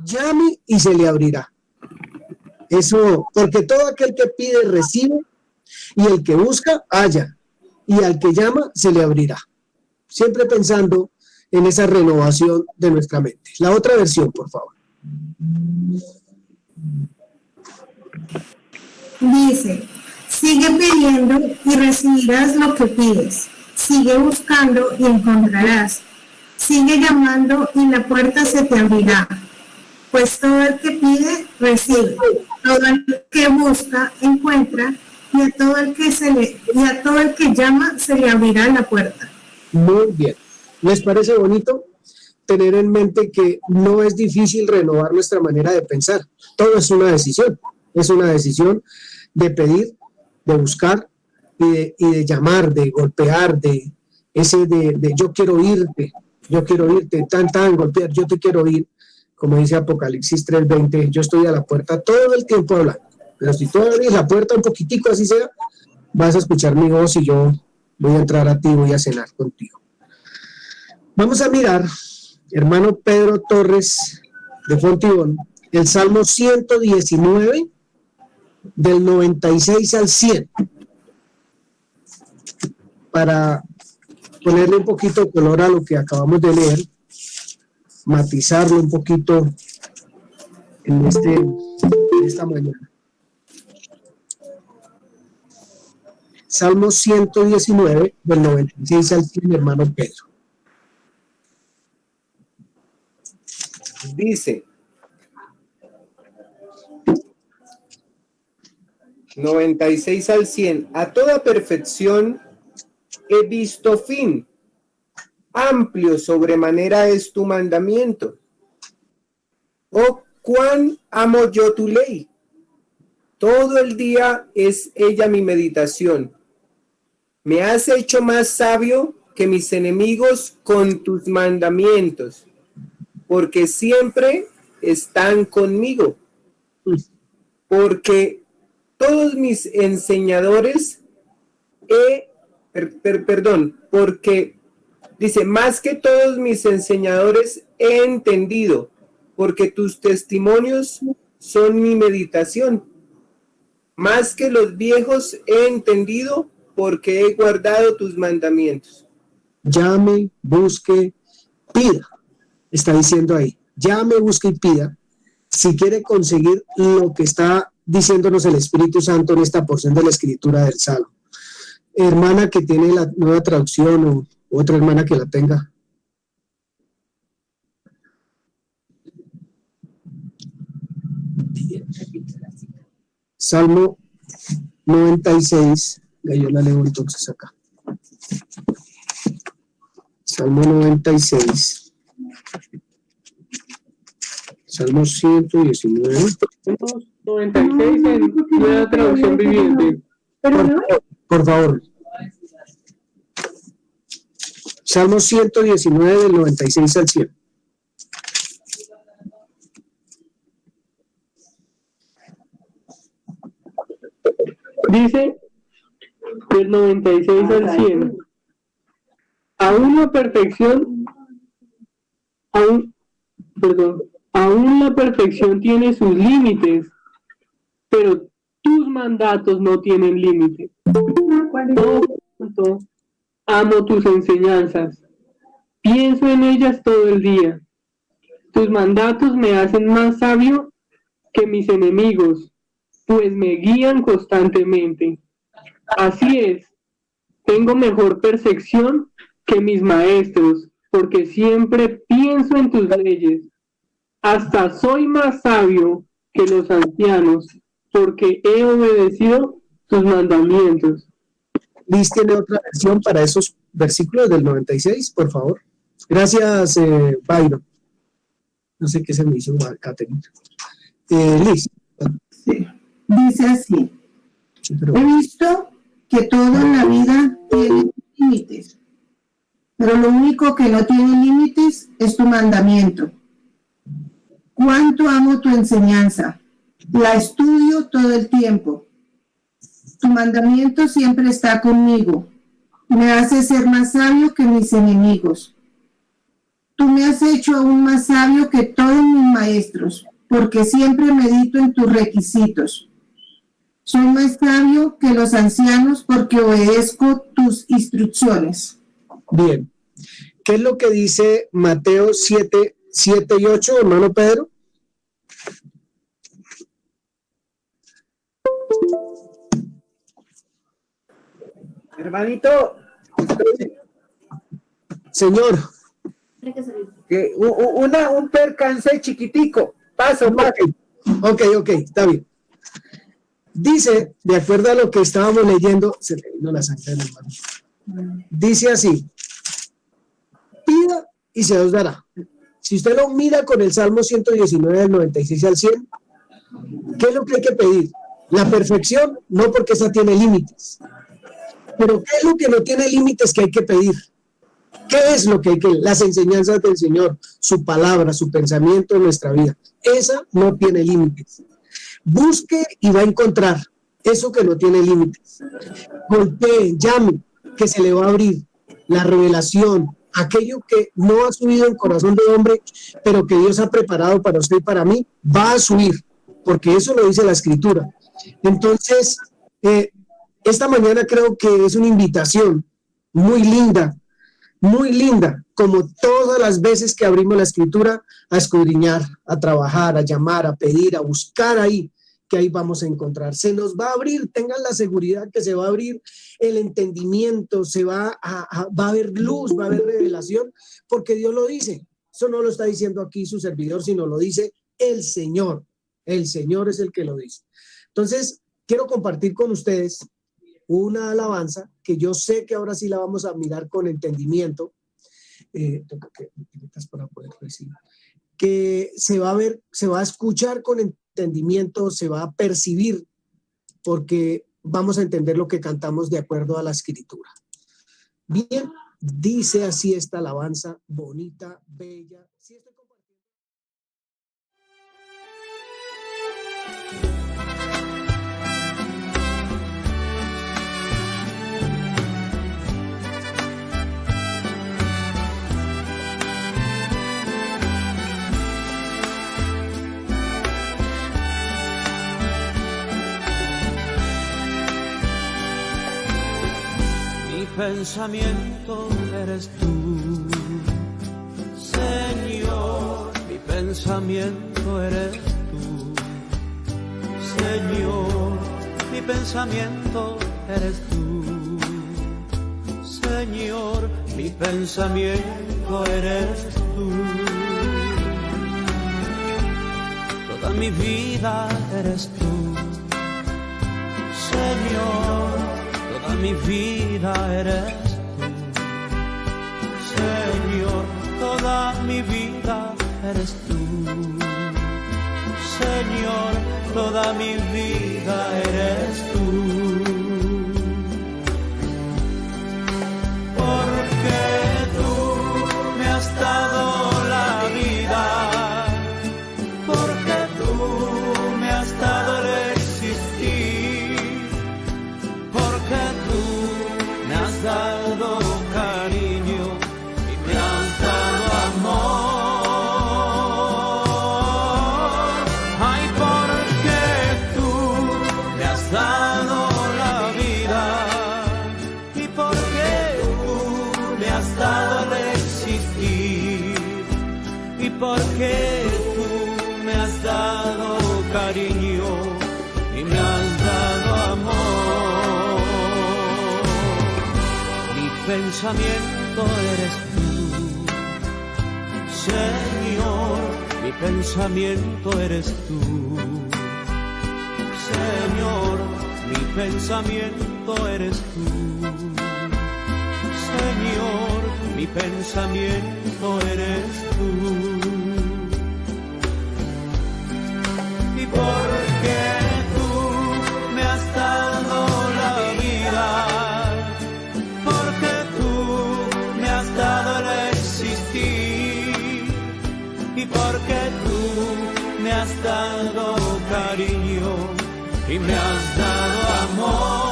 llame y se le abrirá. Eso, porque todo aquel que pide recibe, y el que busca halla, y al que llama se le abrirá. Siempre pensando en esa renovación de nuestra mente. La otra versión, por favor. Dice, sigue pidiendo y recibirás lo que pides. Sigue buscando y encontrarás. Sigue llamando y la puerta se te abrirá. Pues todo el que pide, recibe. Todo el que busca, encuentra. Y a todo el que llama, se le abrirá la puerta. Muy bien. ¿Les parece bonito tener en mente que no es difícil renovar nuestra manera de pensar? Todo es una decisión. Es una decisión de pedir, de buscar y de llamar, de golpear, de yo quiero irte, tan, golpear, yo te quiero ir. Como dice Apocalipsis 3:20, yo estoy a la puerta todo el tiempo hablando. Pero si tú abres la puerta un poquitico, así sea, vas a escuchar mi voz y yo voy a entrar a ti, voy a cenar contigo. Vamos a mirar, hermano Pedro Torres de Fontibón, el Salmo 119, del 96 al 100, para ponerle un poquito de color a lo que acabamos de leer, matizarlo un poquito en esta mañana. Salmo 119, del 96 al 100, hermano Pedro. Dice, 96 al 100, a toda perfección he visto fin, amplio sobremanera es tu mandamiento. Oh, cuán amo yo tu ley, todo el día es ella mi meditación. Me has hecho más sabio que mis enemigos con tus mandamientos, porque siempre están conmigo. Porque todos mis enseñadores porque dice, más que todos mis enseñadores he entendido, porque tus testimonios son mi meditación. Más que los viejos he entendido, porque he guardado tus mandamientos. Llame, busque, pida. Está diciendo ahí, llame, busque y pida. Si quiere conseguir lo que está diciéndonos el Espíritu Santo en esta porción de la Escritura del Salmo. Hermana que tiene la nueva traducción o otra hermana que la tenga. Salmo 96, yo la leo entonces acá. Salmo 96. Salmo 119. 96 en nueva traducción viviente. Por favor. Salmo 119 del 96 al 100. Dice del 96 al 100. Aún la perfección tiene sus límites, pero tus mandatos no tienen límite. Todo amo tus enseñanzas, pienso en ellas todo el día. Tus mandatos me hacen más sabio que mis enemigos, pues me guían constantemente. Así es, tengo mejor percepción que mis maestros, porque siempre pienso en tus leyes. Hasta soy más sabio que los ancianos, porque he obedecido tus mandamientos. Liz tiene otra versión para esos versículos del 96, por favor. Gracias, Byron. No sé qué se me hizo, Catherine. Liz. Sí. Dice así. Sí, he visto que todo en la vida tiene límites, pero lo único que no tiene límites es tu mandamiento. Cuánto amo tu enseñanza. La estudio todo el tiempo. Tu mandamiento siempre está conmigo. Me hace ser más sabio que mis enemigos. tú me has hecho aún más sabio que todos mis maestros, porque siempre medito en tus requisitos. Soy más sabio que los ancianos porque obedezco tus instrucciones. Bien. ¿Qué es lo que dice Mateo 7, 7 y 8, hermano Pedro? Hermanito, Señor. que un percance chiquitico. Paso. Ok, está bien. Dice, de acuerdo a lo que estábamos leyendo, se le vino la sangre del hermano. Dice así: pida y se os dará. Si usted lo mira con el Salmo 119 del 96 al 100, ¿qué es lo que hay que pedir? La perfección, no, porque esa tiene límites. Pero ¿qué es lo que no tiene límites que hay que pedir? ¿Qué es lo que hay que? Las enseñanzas del Señor, su palabra, su pensamiento en nuestra vida. Esa no tiene límites. Busque y va a encontrar eso que no tiene límites. Golpee, llame, que se le va a abrir la revelación, aquello que no ha subido en corazón de hombre, pero que Dios ha preparado para usted y para mí, va a subir, porque eso lo dice la Escritura. Entonces, esta mañana creo que es una invitación muy linda, como todas las veces que abrimos la Escritura, a escudriñar, a trabajar, a llamar, a pedir, a buscar ahí, que ahí vamos a encontrar. Se nos va a abrir, tengan la seguridad que se va a abrir el entendimiento, va a haber luz, va a haber revelación, porque Dios lo dice. Eso no lo está diciendo aquí su servidor, sino lo dice el Señor. El Señor es el que lo dice. Entonces, quiero compartir con ustedes una alabanza que yo sé que ahora sí la vamos a mirar con entendimiento, para poder recibir, que se va a ver, se va a escuchar con entendimiento, se va a percibir, porque vamos a entender lo que cantamos de acuerdo a la Escritura. Bien, dice así esta alabanza bonita, bella. ¿Sí estoy compartiendo? Pensamiento eres tú, Señor, mi pensamiento eres tú, Señor, mi pensamiento eres tú, Señor, mi pensamiento eres tú, toda mi vida eres tú, Señor. Toda mi vida eres tú, Señor, toda mi vida eres tú, Señor, toda mi vida eres tú. Porque tú me has dado la vida, porque tú me has dado el existir, porque tú me has dado cariño y me has dado amor. Ay, porque tú me has dado la vida y porque tú me has dado el existir y porque tú me has dado cariño y me has dado amor. Pensamiento eres tú, Señor, mi pensamiento eres tú, Señor, mi pensamiento eres tú, Señor, mi pensamiento eres tú. Y porque tú me has dado la vida, dado el existir y porque tú me has dado cariño y me has dado amor.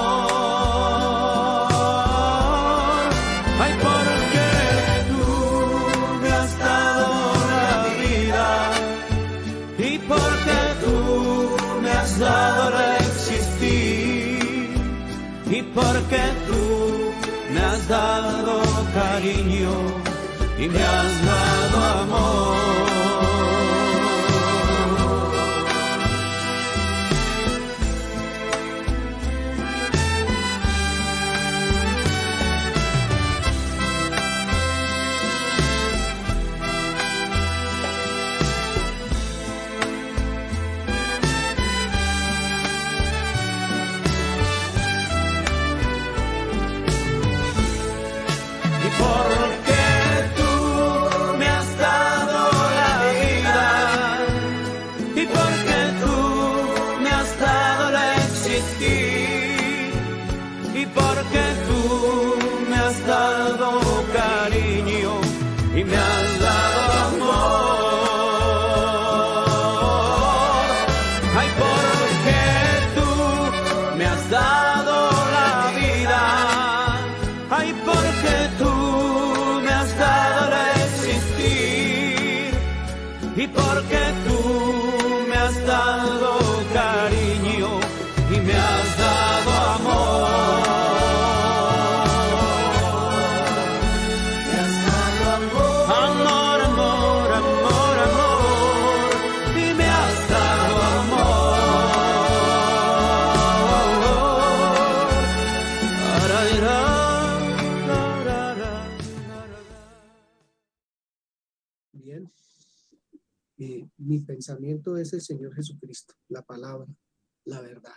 Ay, porque tú me has dado porque tú me has dado cariño y me has dado amor. Mi pensamiento es el Señor Jesucristo, la palabra, la verdad.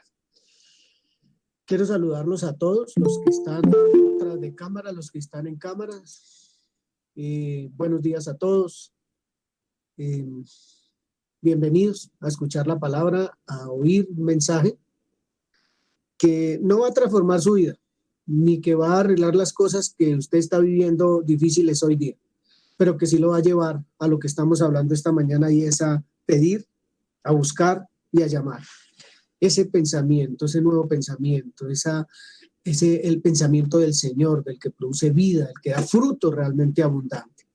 Quiero saludarlos a todos, los que están tras de cámara, los que están en cámaras. Buenos días a todos. Bienvenidos a escuchar la palabra, a oír un mensaje que no va a transformar su vida, ni que va a arreglar las cosas que usted está viviendo difíciles hoy día, pero que sí lo va a llevar a lo que estamos hablando esta mañana, y es a pedir, a buscar y a llamar. Ese pensamiento, ese nuevo pensamiento, el pensamiento del Señor, del que produce vida, el que da fruto realmente abundante.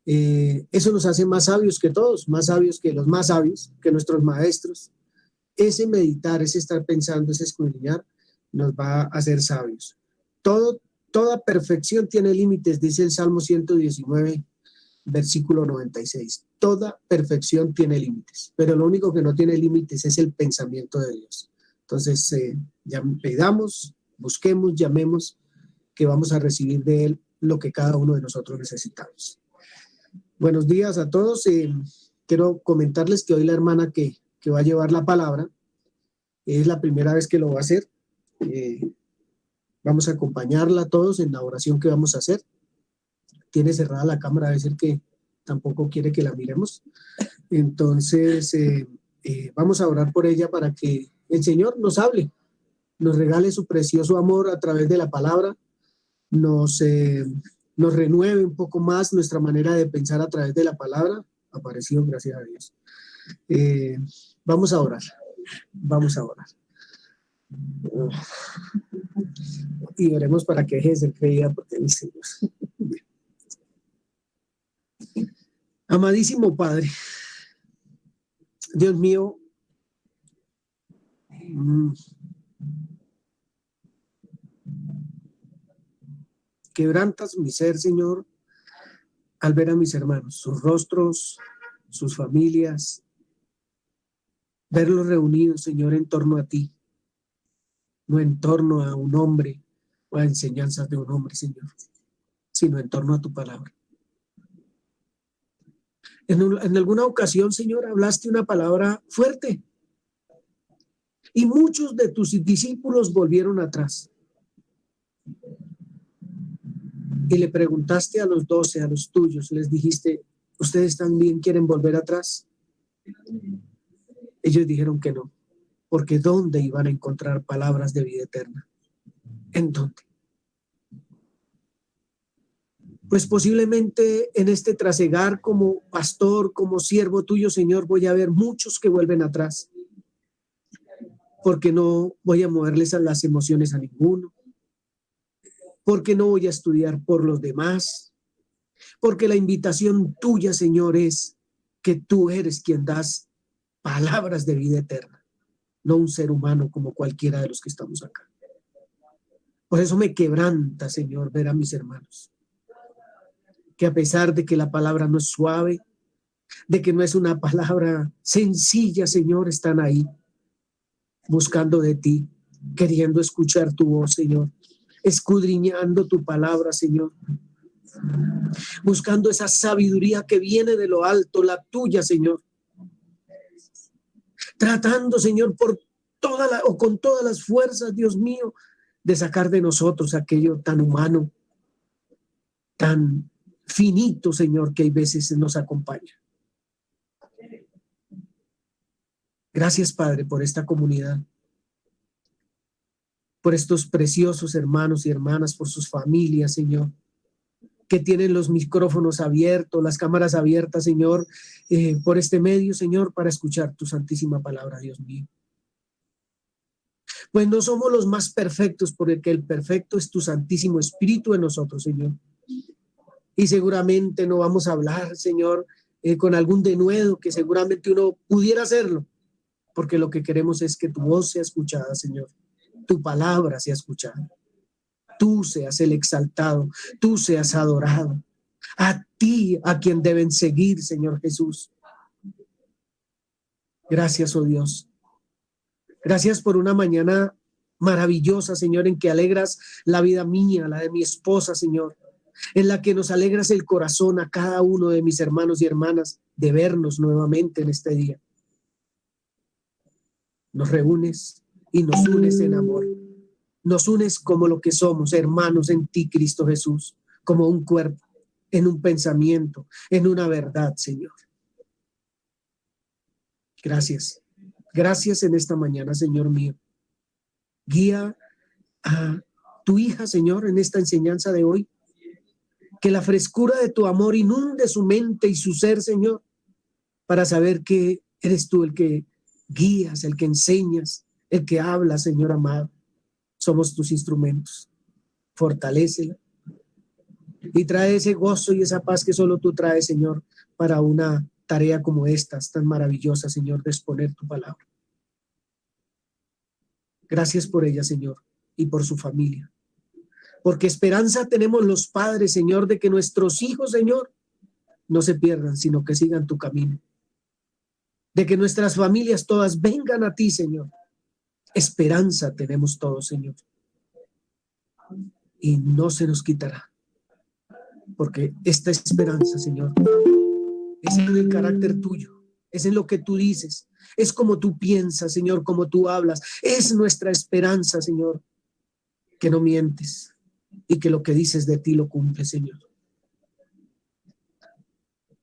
Eso nos hace más sabios que todos, más sabios que los más sabios, que nuestros maestros. Ese meditar, ese estar pensando, ese escudriñar, nos va a hacer sabios. Toda perfección tiene límites, dice el Salmo 119, versículo 96. Toda perfección tiene límites, pero lo único que no tiene límites es el pensamiento de Dios. Entonces, pedamos, busquemos, llamemos, que vamos a recibir de Él lo que cada uno de nosotros necesitamos. Buenos días a todos. Quiero comentarles que hoy la hermana que va a llevar la palabra es la primera vez que lo va a hacer. Vamos a acompañarla a todos en la oración que vamos a hacer. Tiene cerrada la cámara, debe ser que tampoco quiere que la miremos. Entonces, vamos a orar por ella para que el Señor nos hable, nos regale su precioso amor a través de la palabra, nos renueve un poco más nuestra manera de pensar a través de la palabra. Apareció, gracias a Dios. Vamos a orar. Y oremos para que deje de ser creída porque dice Dios. Amadísimo Padre, Dios mío, quebrantas mi ser, Señor, al ver a mis hermanos, sus rostros, sus familias, verlos reunidos, Señor, en torno a ti, no en torno a un hombre o a enseñanzas de un hombre, Señor, sino en torno a tu palabra. En alguna ocasión, Señor, hablaste una palabra fuerte y muchos de tus discípulos volvieron atrás. Y le preguntaste a los 12, a los tuyos, les dijiste, ¿ustedes también quieren volver atrás? Ellos dijeron que no, porque ¿dónde iban a encontrar palabras de vida eterna? ¿En dónde? Pues posiblemente en este trasegar como pastor, como siervo tuyo, Señor, voy a ver muchos que vuelven atrás, porque no voy a moverles a las emociones a ninguno, porque no voy a estudiar por los demás, porque la invitación tuya, Señor, es que tú eres quien das palabras de vida eterna, no un ser humano como cualquiera de los que estamos acá. Por eso me quebranta, Señor, ver a mis hermanos, que a pesar de que la palabra no es suave, de que no es una palabra sencilla, Señor, están ahí buscando de ti, queriendo escuchar tu voz, Señor, escudriñando tu palabra, Señor, buscando esa sabiduría que viene de lo alto, la tuya, Señor, tratando, Señor, con todas las fuerzas, Dios mío, de sacar de nosotros aquello tan humano, tan finito, Señor, que hay veces nos acompaña. Gracias, Padre, por esta comunidad, por estos preciosos hermanos y hermanas, por sus familias, Señor, que tienen los micrófonos abiertos, las cámaras abiertas, Señor, por este medio, Señor, para escuchar tu santísima palabra, Dios mío. Pues no somos los más perfectos, porque el perfecto es tu Santísimo Espíritu en nosotros, Señor. Y seguramente no vamos a hablar, Señor, con algún denuedo, que seguramente uno pudiera hacerlo, porque lo que queremos es que tu voz sea escuchada, Señor, tu palabra sea escuchada, tú seas el exaltado, tú seas adorado, a ti a quien deben seguir, Señor Jesús. Gracias, oh Dios. Gracias por una mañana maravillosa, Señor, en que alegras la vida mía, la de mi esposa, Señor, en la que nos alegras el corazón a cada uno de mis hermanos y hermanas de vernos nuevamente en este día. Nos reúnes y nos unes en amor. Nos unes como lo que somos, hermanos en ti, Cristo Jesús, como un cuerpo, en un pensamiento, en una verdad, Señor. Gracias. Gracias en esta mañana, Señor mío. Guía a tu hija, Señor, en esta enseñanza de hoy. Que la frescura de tu amor inunde su mente y su ser, Señor, para saber que eres tú el que guías, el que enseñas, el que habla, Señor amado. Somos tus instrumentos. Fortalécela y trae ese gozo y esa paz que solo tú traes, Señor, para una tarea como esta, tan maravillosa, Señor, de exponer tu palabra. Gracias por ella, Señor, y por su familia. Porque esperanza tenemos los padres, Señor, de que nuestros hijos, Señor, no se pierdan, sino que sigan tu camino. De que nuestras familias todas vengan a ti, Señor. Esperanza tenemos todos, Señor. Y no se nos quitará. Porque esta esperanza, Señor, es en el carácter tuyo, es en lo que tú dices, es como tú piensas, Señor, como tú hablas. Es nuestra esperanza, Señor, que no mientes y que lo que dices de ti lo cumple, Señor.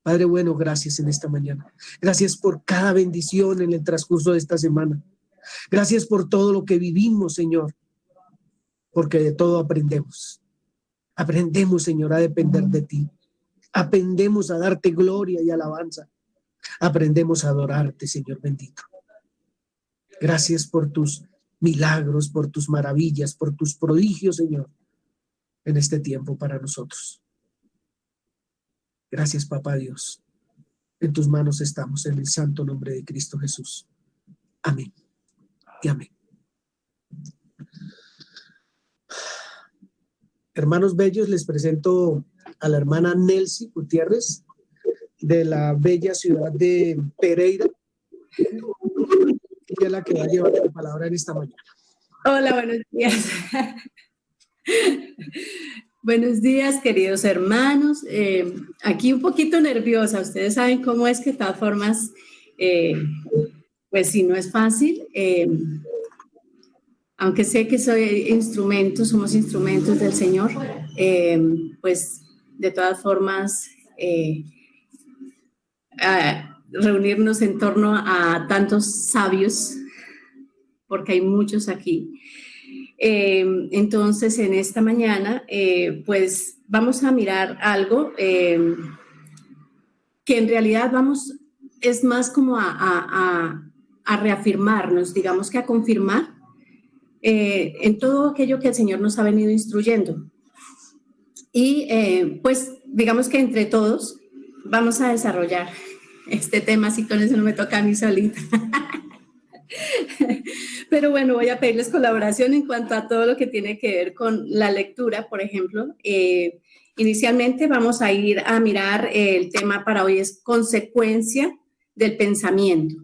Padre bueno, gracias en esta mañana. Gracias por cada bendición en el transcurso de esta semana. Gracias por todo lo que vivimos, Señor, porque de todo aprendemos. Aprendemos, Señor, a depender de ti. Aprendemos a darte gloria y alabanza. Aprendemos a adorarte, Señor bendito. Gracias por tus milagros, por tus maravillas, por tus prodigios, Señor, en este tiempo para nosotros. Gracias, Papá Dios. En tus manos estamos, en el santo nombre de Cristo Jesús. Amén y amén. Hermanos bellos, les presento a la hermana Nelcy Gutiérrez, de la bella ciudad de Pereira. Ella es la que va a llevar la palabra en esta mañana. Hola, buenos días. Buenos días, queridos hermanos. Aquí un poquito nerviosa. Ustedes saben cómo es que de todas formas, pues sí, no es fácil. Aunque sé que somos instrumentos del Señor, pues de todas formas, reunirnos en torno a tantos sabios, porque hay muchos aquí. Entonces, en esta mañana, pues vamos a mirar algo que en realidad es más como a reafirmarnos, digamos que a confirmar en todo aquello que el Señor nos ha venido instruyendo. Y pues digamos que entre todos vamos a desarrollar este tema, así con eso no me toca a mí solita. Pero bueno, voy a pedirles colaboración en cuanto a todo lo que tiene que ver con la lectura, por ejemplo. Inicialmente vamos a ir a mirar el tema para hoy es consecuencia del pensamiento.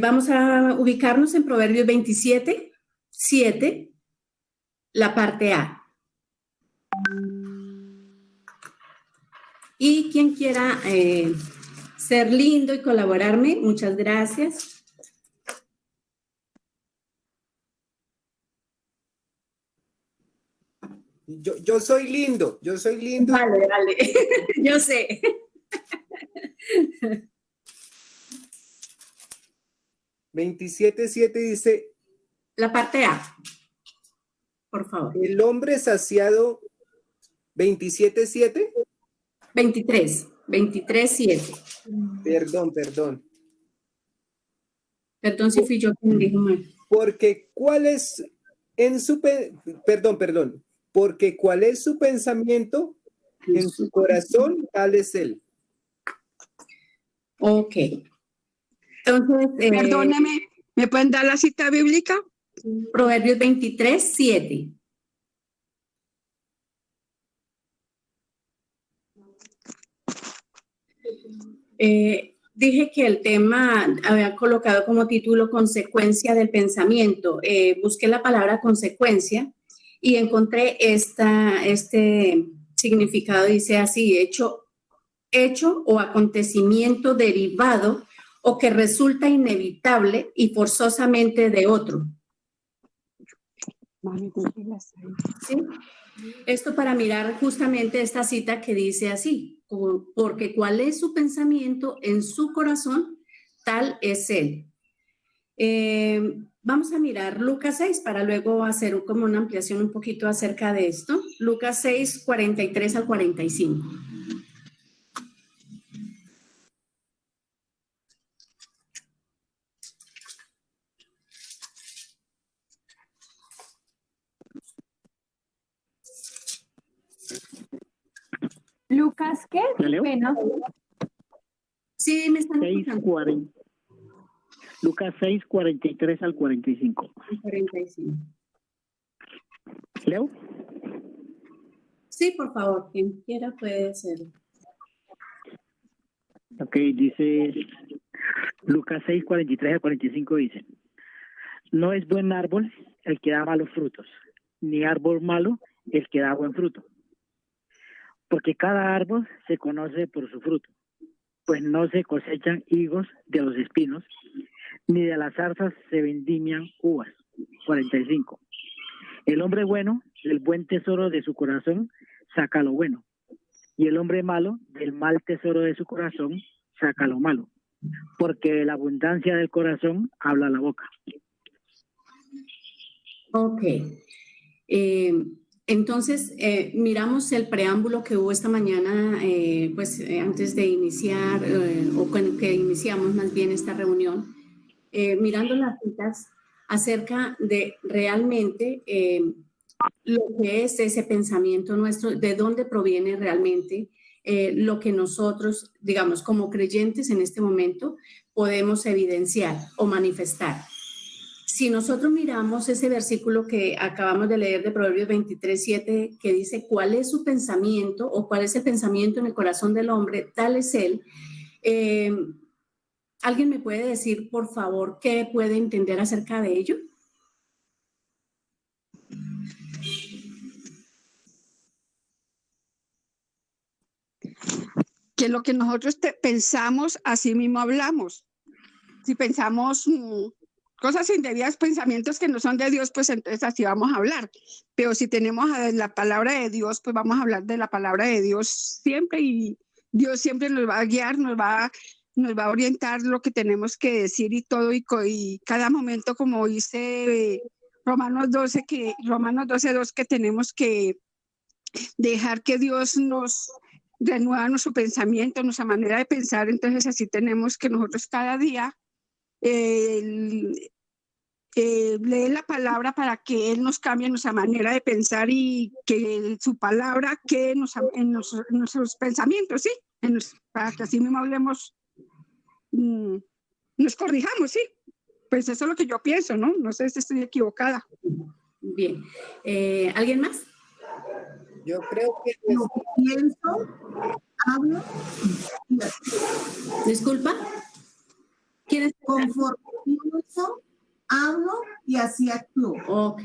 Vamos a ubicarnos en Proverbios 27, 7, la parte A. Y quien quiera ser lindo y colaborarme, muchas gracias. Yo soy lindo, yo soy lindo. Vale, vale, yo sé. 27:7 dice, La parte A, por favor. el hombre saciado, 27:7. 23, 7. Perdón. Perdón si fui yo quien dijo mal. Porque cuál es porque cuál es su pensamiento en su corazón, tal es él. Ok. Entonces, Perdóneme, ¿me pueden dar la cita bíblica? Proverbios 23, 7. Dije que el tema había colocado como título consecuencia del pensamiento. Busqué la palabra consecuencia y encontré este significado. Dice así, hecho o acontecimiento derivado o que resulta inevitable y forzosamente de otro. ¿Sí? Esto para mirar justamente esta cita que dice así, porque cuál es su pensamiento en su corazón, tal es él. Vamos a mirar Lucas 6 para luego hacer como una ampliación un poquito acerca de esto. Lucas 6, 43 al 45. Lucas, ¿qué? Bueno. Sí, me están escuchando. Lucas 6, 43 al 45. 45. ¿Leo? Sí, por favor, quien quiera puede ser. Ok, dice Lucas 6, 43 al 45 dice, no es buen árbol el que da malos frutos, ni árbol malo el que da buen fruto. Porque cada árbol se conoce por su fruto, pues no se cosechan higos de los espinos, ni de las zarzas se vendimian uvas. 45. El hombre bueno, del buen tesoro de su corazón, saca lo bueno, y el hombre malo, del mal tesoro de su corazón, saca lo malo, porque de la abundancia del corazón habla la boca. Ok. Entonces, miramos el preámbulo que hubo esta mañana, antes de iniciar, o que iniciamos más bien esta reunión, mirando las citas acerca de realmente lo que es ese pensamiento nuestro, de dónde proviene realmente lo que nosotros, digamos, como creyentes en este momento, podemos evidenciar o manifestar. Si nosotros miramos ese versículo que acabamos de leer de Proverbios 23, 7, que dice cuál es su pensamiento o cuál es el pensamiento en el corazón del hombre, tal es él. ¿Alguien me puede decir, por favor, qué puede entender acerca de ello? Que lo que nosotros pensamos, así mismo hablamos. Si pensamos cosas indebidas, pensamientos que no son de Dios, pues entonces así vamos a hablar. Pero si tenemos la palabra de Dios, pues vamos a hablar de la palabra de Dios siempre, y Dios siempre nos va a guiar, nos va a orientar lo que tenemos que decir y todo, y cada momento, como dice Romanos 12:2, que tenemos que dejar que Dios nos renueva nuestro pensamiento, nuestra manera de pensar. Entonces así tenemos que nosotros cada día leer la palabra para que Él nos cambie nuestra manera de pensar y que su palabra quede en nuestros pensamientos, ¿sí? Para que así mismo hablemos, nos corrijamos, ¿sí? Pues eso es lo que yo pienso, ¿no? No sé si estoy equivocada. Bien. ¿Alguien más? Yo creo que Lo que pienso, hablo y actúo. Disculpa. ¿Quieres? Conforme pienso, hablo y así actúo. Ok.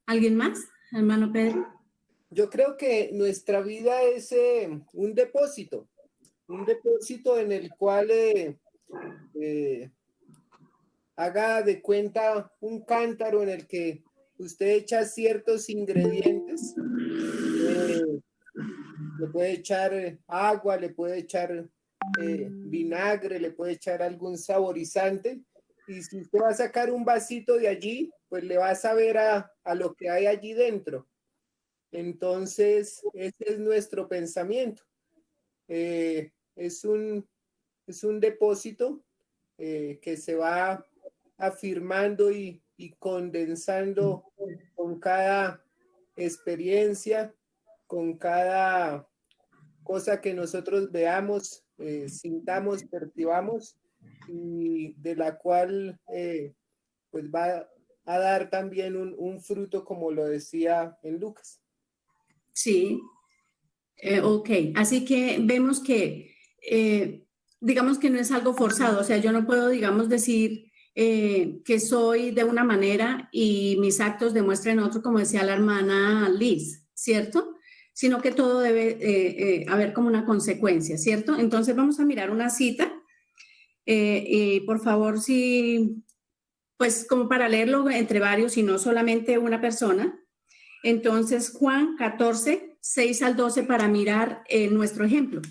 ¿Alguien más? Hermano Pedro. Yo creo que nuestra vida es un depósito en el cual haga de cuenta un cántaro en el que usted echa ciertos ingredientes, le puede echar agua, le puede echar vinagre, le puede echar algún saborizante, y si usted va a sacar un vasito de allí, pues le va a saber a lo que hay allí dentro. Entonces, ese es nuestro pensamiento. Es un depósito que se va afirmando y condensando con cada experiencia, con cada cosa que nosotros veamos, sintamos, percibamos, y de la cual pues va a dar también un fruto, como lo decía en Lucas. Sí. Ok. Así que vemos que, digamos que no es algo forzado. O sea, yo no puedo, digamos, decir que soy de una manera y mis actos demuestren otro, como decía la hermana Liz, ¿cierto? Sino que todo debe haber como una consecuencia, ¿cierto? Entonces vamos a mirar una cita y por favor, si, pues como para leerlo entre varios y no solamente una persona. Entonces, Juan 14, 6 al 12 para mirar nuestro ejemplo.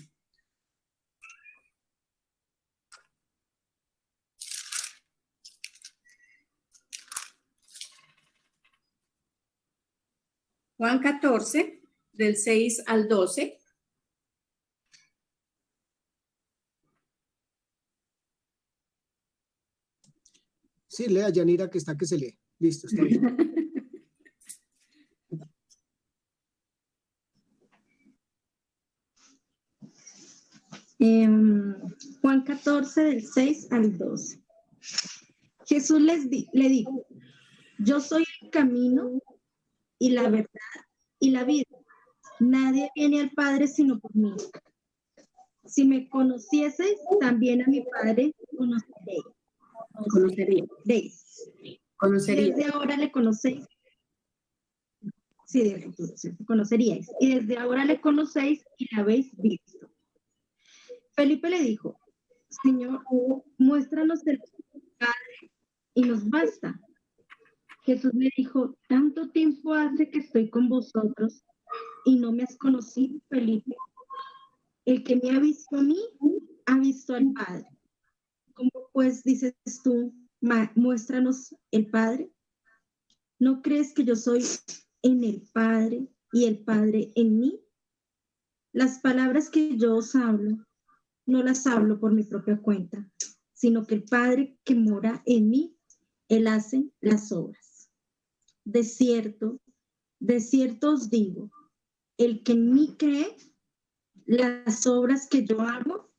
Juan 14, del 6 al 12. Sí, lea, Yanira, que está que se lee. Listo, está bien. Juan 14, del 6 al 12. Jesús le dijo, yo soy el camino y la verdad y la vida. Nadie viene al Padre sino por mí. Si me conocieseis, también a mi Padre conoceríais. Desde ahora le conocéis. Sí, del futuro, sí, conoceríais. Y desde ahora le conocéis y la habéis visto. Felipe le dijo, Señor, muéstranos el Padre y nos basta. Jesús le dijo, tanto tiempo hace que estoy con vosotros y no me has conocido, Felipe. El que me ha visto a mí, ha visto al Padre. ¿Cómo pues dices tú, muéstranos el Padre? ¿No crees que yo soy en el Padre y el Padre en mí? Las palabras que yo os hablo, no las hablo por mi propia cuenta, sino que el Padre que mora en mí, Él hace las obras. De cierto os digo, el que en mí cree, las obras que yo hago,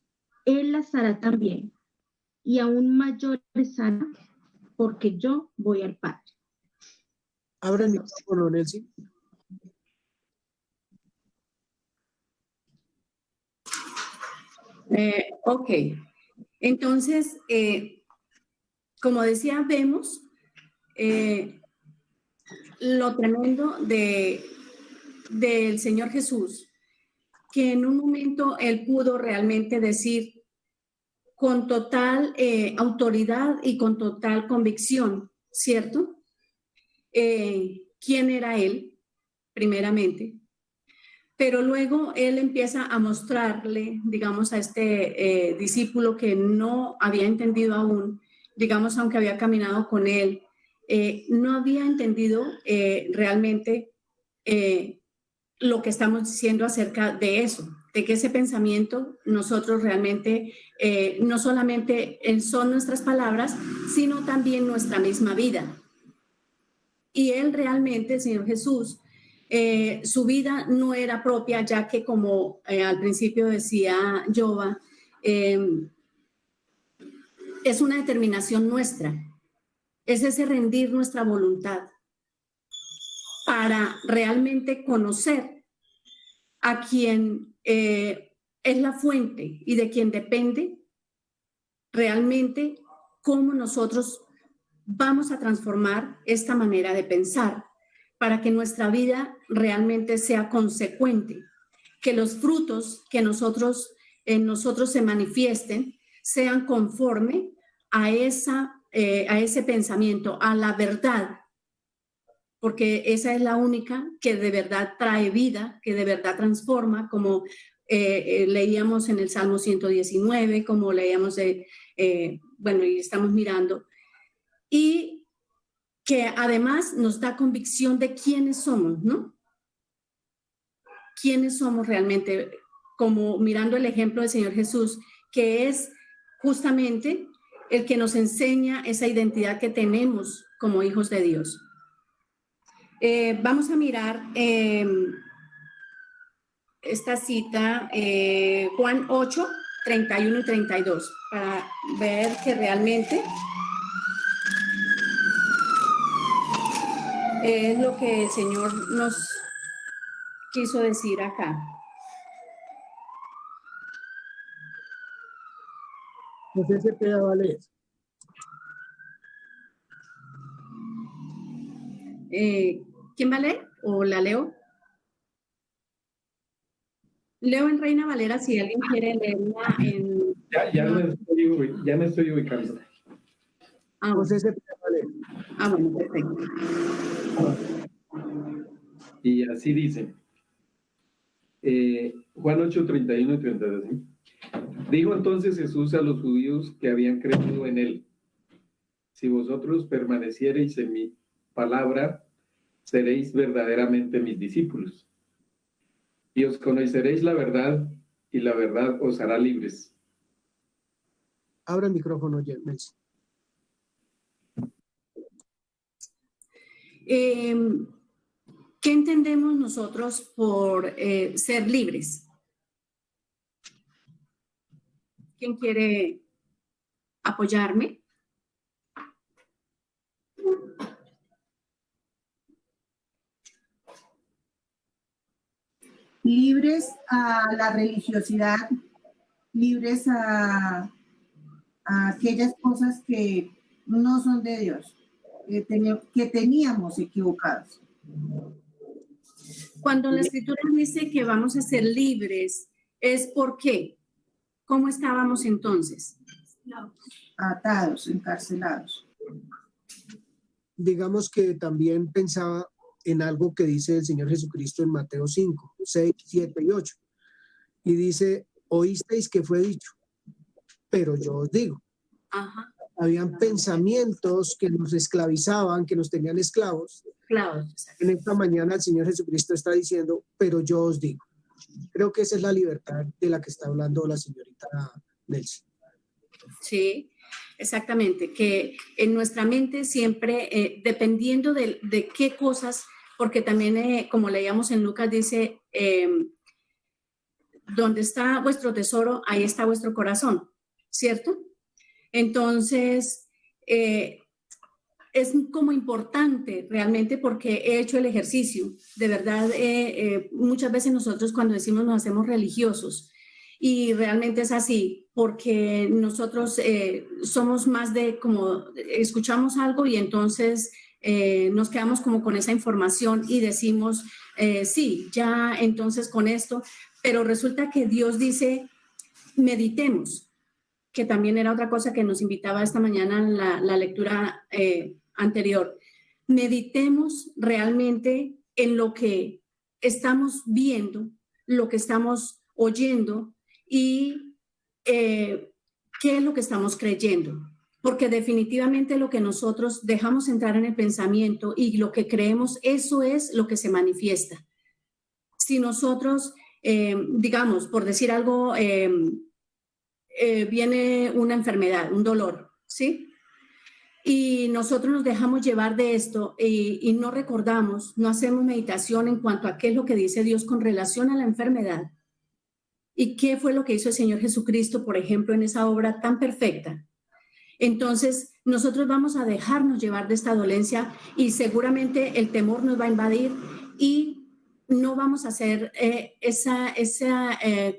Él las hará también, y aún mayores hará, porque yo voy al Padre. Abra el micrófono, Nelson. Ok, entonces, como decía, vemos lo tremendo del Señor Jesús, que en un momento Él pudo realmente decir con total autoridad y con total convicción, ¿cierto? ¿Quién era Él, primeramente? Pero luego Él empieza a mostrarle, digamos, a este discípulo que no había entendido aún, digamos, aunque había caminado con Él, no había entendido realmente lo que estamos diciendo acerca de eso, de que ese pensamiento nosotros realmente no solamente son nuestras palabras, sino también nuestra misma vida. Y Él realmente, el Señor Jesús, su vida no era propia, ya que como al principio decía Jova, es una determinación nuestra, es ese rendir nuestra voluntad para realmente conocer a quien es la fuente y de quien depende realmente cómo nosotros vamos a transformar esta manera de pensar para que nuestra vida realmente sea consecuente, que los frutos que en nosotros se manifiesten sean conforme a ese pensamiento, a la verdad, porque esa es la única que de verdad trae vida, que de verdad transforma, como leíamos en el Salmo 119, como leíamos, y estamos mirando, y que además nos da convicción de quiénes somos, ¿no? Quiénes somos realmente, como mirando el ejemplo del Señor Jesús, que es justamente el que nos enseña esa identidad que tenemos como hijos de Dios. Vamos a mirar esta cita, Juan 8, 31 y 32, para ver que realmente es lo que el Señor nos quiso decir acá. José Cepeda va a leer. ¿Quién va a leer? ¿O la leo? Leo en Reina Valera si alguien quiere leerla en... Ya me estoy ubicando. José Cepeda va a leer. Bueno, perfecto. Y así dice. Juan 8, 31 y 32. ¿Sí? Dijo entonces Jesús a los judíos que habían creído en él: si vosotros permaneciereis en mi palabra, seréis verdaderamente mis discípulos, y os conoceréis la verdad, y la verdad os hará libres. Abra el micrófono, Nelson. ¿Qué entendemos nosotros por ser libres? ¿Quién quiere apoyarme? Libres a la religiosidad, libres a aquellas cosas que no son de Dios, que teníamos equivocados. Cuando la Escritura dice que vamos a ser libres, ¿es por qué? ¿Cómo estábamos entonces? Atados, encarcelados. Digamos que también pensaba en algo que dice el Señor Jesucristo en Mateo 5, 6, 7 y 8. Y dice: oísteis que fue dicho, pero yo os digo. Ajá. Habían pensamientos que nos esclavizaban, que nos tenían esclavos. Claro. En esta mañana el Señor Jesucristo está diciendo: pero yo os digo. Creo que esa es la libertad de la que está hablando la señorita Nelson. Sí, exactamente, que en nuestra mente siempre, dependiendo de qué cosas, porque también, como leíamos en Lucas, dice, donde está vuestro tesoro, ahí está vuestro corazón, ¿cierto? Entonces, es como importante realmente, porque he hecho el ejercicio, de verdad, muchas veces nosotros cuando decimos nos hacemos religiosos, y realmente es así, porque nosotros somos más de como escuchamos algo y entonces nos quedamos como con esa información y decimos, sí, ya entonces con esto, pero resulta que Dios dice, meditemos, que también era otra cosa que nos invitaba esta mañana en la lectura anterior. Meditemos realmente en lo que estamos viendo, lo que estamos oyendo y qué es lo que estamos creyendo. Porque definitivamente lo que nosotros dejamos entrar en el pensamiento y lo que creemos, eso es lo que se manifiesta. Si nosotros, digamos, por decir algo, viene una enfermedad, un dolor, ¿sí? Y nosotros nos dejamos llevar de esto y no recordamos, no hacemos meditación en cuanto a qué es lo que dice Dios con relación a la enfermedad. ¿Y qué fue lo que hizo el Señor Jesucristo, por ejemplo, en esa obra tan perfecta? entonces nosotros vamos a dejarnos llevar de esta dolencia y seguramente el temor nos va a invadir y no vamos a hacer esa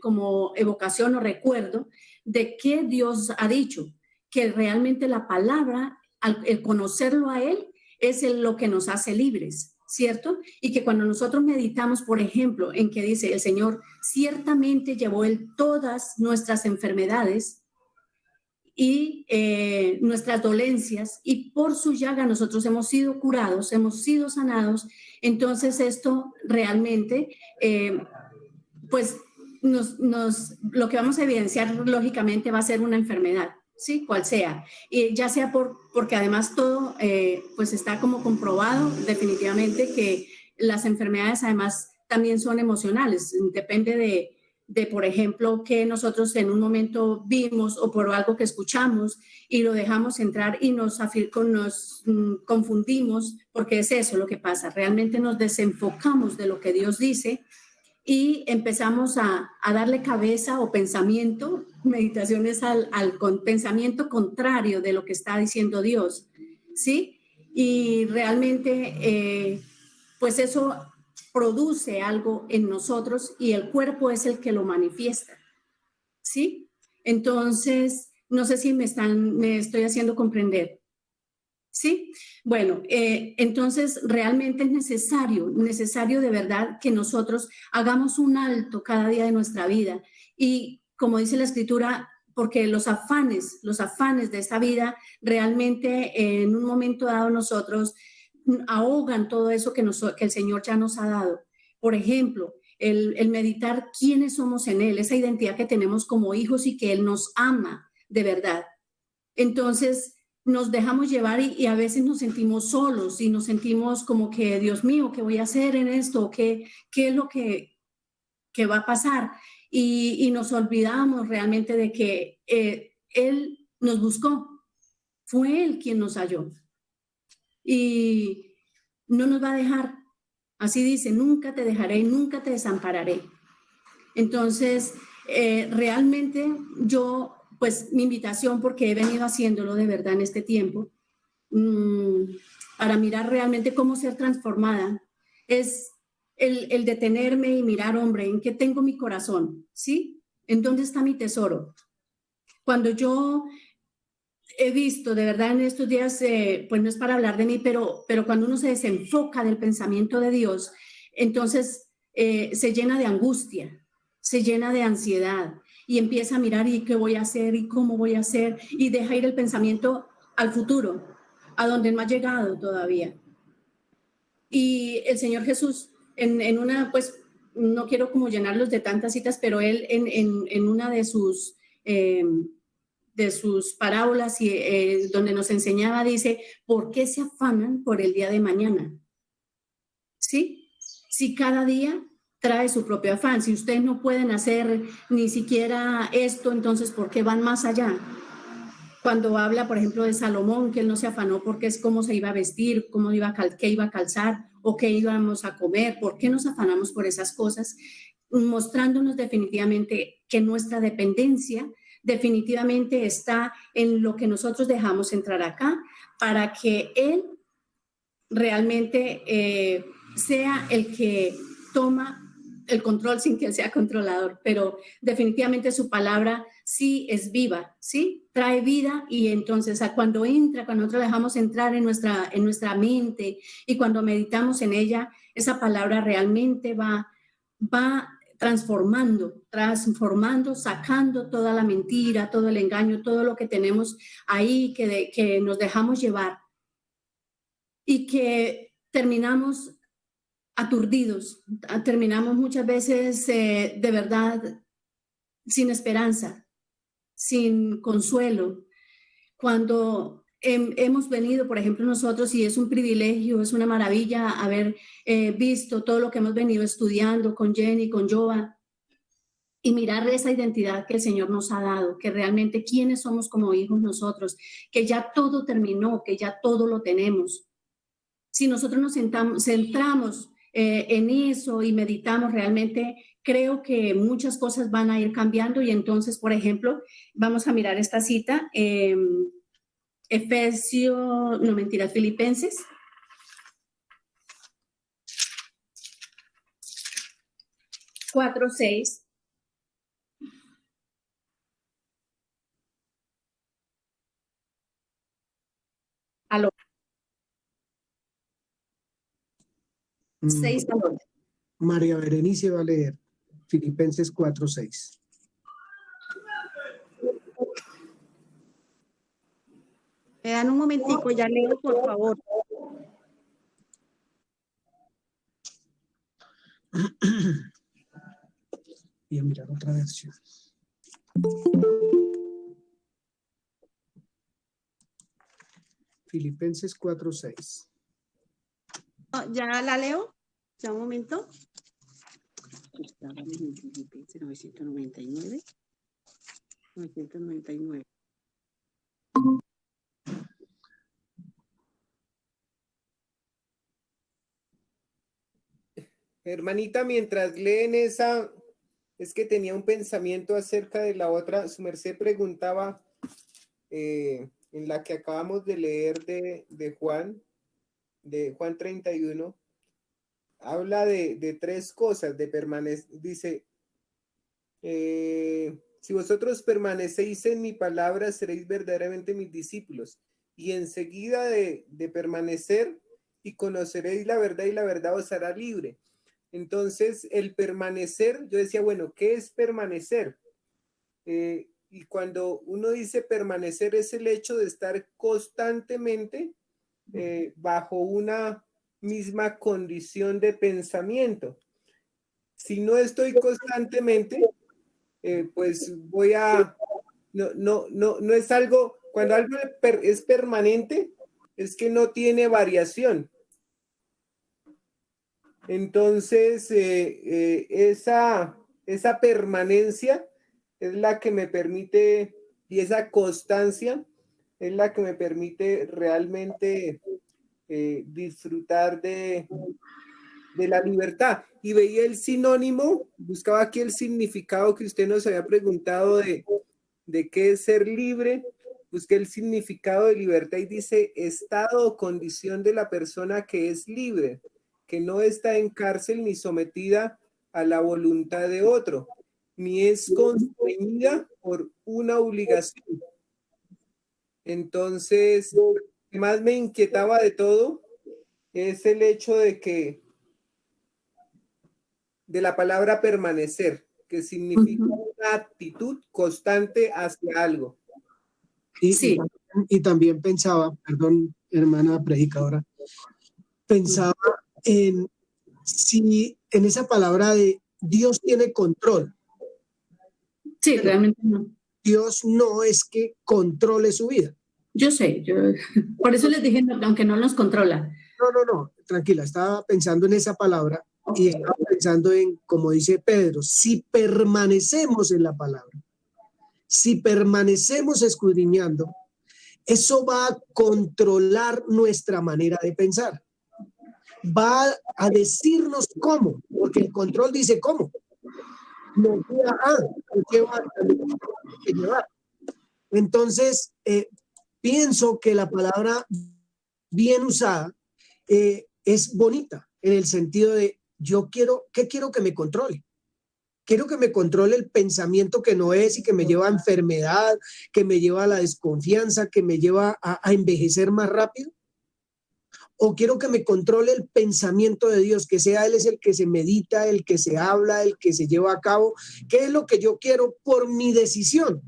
como evocación o recuerdo de qué Dios ha dicho, que realmente la palabra, el conocerlo a Él, es lo que nos hace libres, ¿cierto? Y que cuando nosotros meditamos, por ejemplo, en que dice el Señor, ciertamente llevó Él todas nuestras enfermedades y nuestras dolencias, y por su llaga nosotros hemos sido curados, hemos sido sanados. Entonces esto realmente, pues lo que vamos a evidenciar lógicamente va a ser una enfermedad, ¿sí? Cual sea, y ya sea porque además todo pues está como comprobado definitivamente que las enfermedades además también son emocionales, depende de por ejemplo, que nosotros en un momento vimos o por algo que escuchamos y lo dejamos entrar y nos confundimos, porque es eso lo que pasa, realmente nos desenfocamos de lo que Dios dice y empezamos a darle cabeza o pensamiento, meditaciones al pensamiento contrario de lo que está diciendo Dios, ¿sí? Y realmente, pues eso produce algo en nosotros y el cuerpo es el que lo manifiesta, ¿sí? Entonces, no sé si me estoy haciendo comprender, ¿sí? Bueno, entonces realmente es necesario de verdad que nosotros hagamos un alto cada día de nuestra vida y como dice la Escritura, porque los afanes de esta vida realmente en un momento dado nosotros ahogan todo eso que el Señor ya nos ha dado. Por ejemplo, el meditar quiénes somos en Él, esa identidad que tenemos como hijos y que Él nos ama de verdad. Entonces, nos dejamos llevar y a veces nos sentimos solos y nos sentimos como que, Dios mío, ¿qué voy a hacer en esto? ¿Qué es lo que va a pasar? Y nos olvidamos realmente de que Él nos buscó. Fue Él quien nos halló. Y no nos va a dejar. Así dice, nunca te dejaré, nunca te desampararé. Entonces, realmente yo, pues mi invitación, porque he venido haciéndolo de verdad en este tiempo, para mirar realmente cómo ser transformada, es el detenerme y mirar, hombre, ¿en qué tengo mi corazón? ¿Sí? ¿En dónde está mi tesoro? Cuando yo he visto, de verdad, en estos días, pues no es para hablar de mí, pero cuando uno se desenfoca del pensamiento de Dios, entonces se llena de angustia, se llena de ansiedad y empieza a mirar y qué voy a hacer y cómo voy a hacer y deja ir el pensamiento al futuro, a donde no ha llegado todavía. Y el Señor Jesús, en una, pues no quiero como llenarlos de tantas citas, pero Él en una de sus parábolas y donde nos enseñaba, dice, ¿por qué se afanan por el día de mañana? ¿Sí? Si cada día trae su propio afán, si ustedes no pueden hacer ni siquiera esto, entonces ¿por qué van más allá? Cuando habla, por ejemplo, de Salomón, que él no se afanó porque es cómo se iba a vestir, qué iba a calzar o qué íbamos a comer, ¿por qué nos afanamos por esas cosas? Mostrándonos definitivamente que nuestra dependencia definitivamente está en lo que nosotros dejamos entrar acá para que Él realmente sea el que toma el control sin que Él sea controlador, pero definitivamente su palabra sí es viva, ¿sí? Trae vida y entonces cuando nosotros dejamos entrar en nuestra mente y cuando meditamos en ella, esa palabra realmente va transformando, sacando toda la mentira, todo el engaño, todo lo que tenemos ahí que nos dejamos llevar y que terminamos aturdidos, terminamos muchas veces de verdad sin esperanza, sin consuelo. Cuando hemos venido, por ejemplo, nosotros, y es un privilegio, es una maravilla haber visto todo lo que hemos venido estudiando con Jenny, con Joa, y mirar esa identidad que el Señor nos ha dado, que realmente quiénes somos como hijos nosotros, que ya todo terminó, que ya todo lo tenemos. Si nosotros nos centramos en eso y meditamos realmente, creo que muchas cosas van a ir cambiando y entonces, por ejemplo, vamos a mirar esta cita Filipenses. Cuatro, 6. Aló. 6 al 8. María Berenice va a leer Filipenses 4:6. Me dan un momentico, ya leo, por favor. Y a mirar otra versión. Filipenses 4:6. ¿Ya la leo? Ya un momento. Estaba en Filipenses 999. 999. Hermanita, mientras leen esa, es que tenía un pensamiento acerca de la otra. Su merced preguntaba en la que acabamos de leer de Juan 31, habla de tres cosas, de permanecer, dice, si vosotros permanecéis en mi palabra, seréis verdaderamente mis discípulos. Y enseguida de permanecer, y conoceréis la verdad, y la verdad os hará libre. Entonces, el permanecer, yo decía, bueno, ¿qué es permanecer? Y cuando uno dice permanecer, es el hecho de estar constantemente bajo una misma condición de pensamiento. Si no estoy constantemente, pues voy a, no es algo, cuando algo es permanente, es que no tiene variación. Entonces, esa permanencia es la que me permite, y esa constancia es la que me permite realmente disfrutar de la libertad. Y veía el sinónimo, buscaba aquí el significado que usted nos había preguntado de qué es ser libre. Busqué el significado de libertad y dice estado o condición de la persona que es libre, que no está en cárcel ni sometida a la voluntad de otro, ni es constreñida por una obligación. Entonces, lo que más me inquietaba de todo es el hecho de la palabra permanecer, que significa una actitud constante hacia algo. Y también pensaba, perdón, hermana predicadora, pensaba en si en esa palabra de Dios tiene control. Sí, realmente no. Dios no es que controle su vida. Yo sé, por eso les dije, aunque no nos controla. No, tranquila, estaba pensando en esa palabra y estaba pensando en, como dice Pedro, si permanecemos en la palabra, si permanecemos escudriñando, eso va a controlar nuestra manera de pensar. Va a decirnos cómo, porque el control dice cómo. Nos lleva a llevar. Entonces, pienso que la palabra bien usada es bonita en el sentido de ¿qué quiero que me controle? Quiero que me controle el pensamiento que no es y que me lleva a enfermedad, que me lleva a la desconfianza, que me lleva a envejecer más rápido. O quiero que me controle el pensamiento de Dios, que sea Él es el que se medita, el que se habla, el que se lleva a cabo. ¿Qué es lo que yo quiero por mi decisión?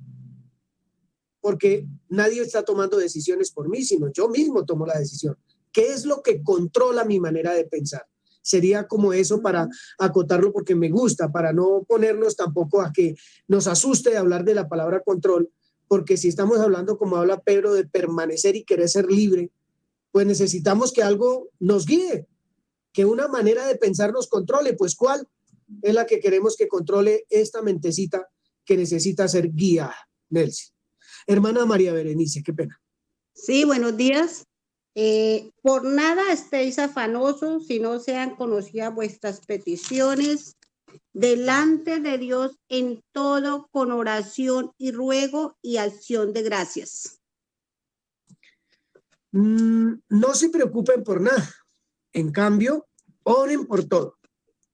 Porque nadie está tomando decisiones por mí, sino yo mismo tomo la decisión. ¿Qué es lo que controla mi manera de pensar? Sería como eso para acotarlo porque me gusta, para no ponernos tampoco a que nos asuste de hablar de la palabra control, porque si estamos hablando, como habla Pedro, de permanecer y querer ser libre, pues necesitamos que algo nos guíe, que una manera de pensar nos controle. Pues ¿cuál es la que queremos que controle esta mentecita que necesita ser guiada, Nelson? Hermana María Berenice, qué pena. Sí, buenos días. Por nada estéis afanosos, si no sean conocidas vuestras peticiones delante de Dios en todo con oración y ruego y acción de gracias. No se preocupen por nada. En cambio, oren por todo.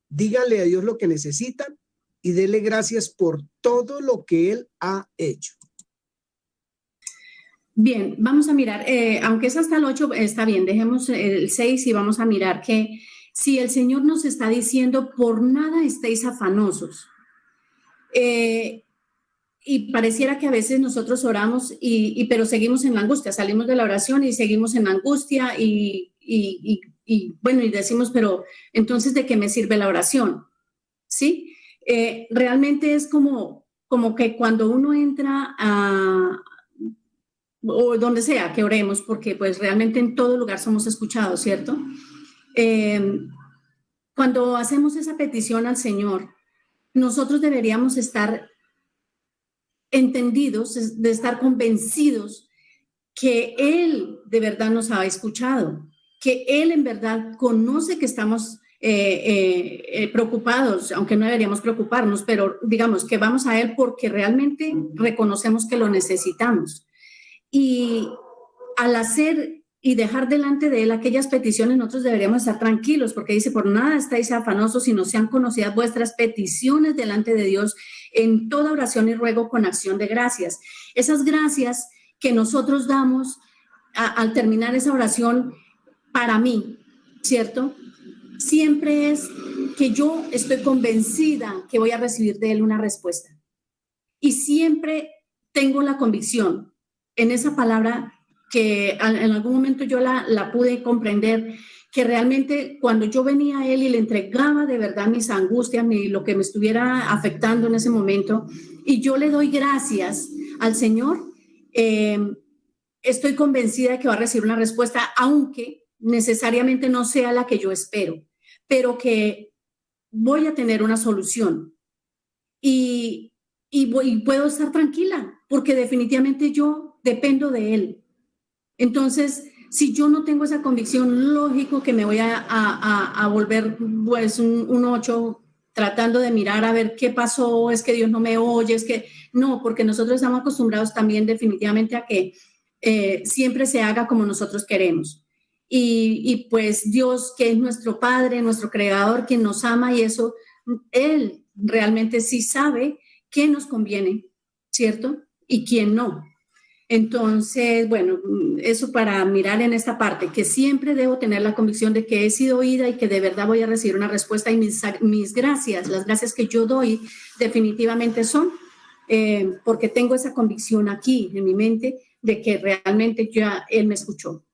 Díganle a Dios lo que necesitan y denle gracias por todo lo que Él ha hecho. Bien, vamos a mirar, aunque es hasta el 8, está bien, dejemos el 6 y vamos a mirar que si el Señor nos está diciendo, por nada estéis afanosos. Y pareciera que a veces nosotros oramos, pero seguimos en la angustia, salimos de la oración y seguimos en la angustia y bueno, y decimos, pero entonces, ¿de qué me sirve la oración? ¿Sí? Realmente es como que cuando uno entra o donde sea que oremos, porque pues realmente en todo lugar somos escuchados, ¿cierto? Cuando hacemos esa petición al Señor, nosotros deberíamos estar entendidos, de estar convencidos que Él de verdad nos ha escuchado, que Él en verdad conoce que estamos preocupados, aunque no deberíamos preocuparnos, pero digamos que vamos a Él porque realmente reconocemos que lo necesitamos. Y al hacer y dejar delante de Él aquellas peticiones, nosotros deberíamos estar tranquilos, porque dice, por nada estáis afanosos, sino sean conocidas vuestras peticiones delante de Dios en toda oración y ruego con acción de gracias. Esas gracias que nosotros damos al terminar esa oración, para mí, ¿cierto? Siempre es que yo estoy convencida que voy a recibir de Él una respuesta. Y siempre tengo la convicción en esa palabra que en algún momento yo la pude comprender, que realmente cuando yo venía a Él y le entregaba de verdad mis angustias, lo que me estuviera afectando en ese momento, y yo le doy gracias al Señor, estoy convencida de que va a recibir una respuesta, aunque necesariamente no sea la que yo espero, pero que voy a tener una solución y puedo estar tranquila, porque definitivamente yo dependo de Él. Entonces, si yo no tengo esa convicción, lógico que me voy a volver pues un 8 tratando de mirar a ver qué pasó, es que Dios no me oye, es que no, porque nosotros estamos acostumbrados también definitivamente a que siempre se haga como nosotros queremos. Y pues Dios, que es nuestro Padre, nuestro Creador, quien nos ama, y eso, Él realmente sí sabe qué nos conviene, ¿cierto? Y quién no. Entonces, bueno, eso para mirar en esta parte, que siempre debo tener la convicción de que he sido oída y que de verdad voy a recibir una respuesta, y mis gracias, las gracias que yo doy definitivamente son porque tengo esa convicción aquí en mi mente de que realmente ya Él me escuchó.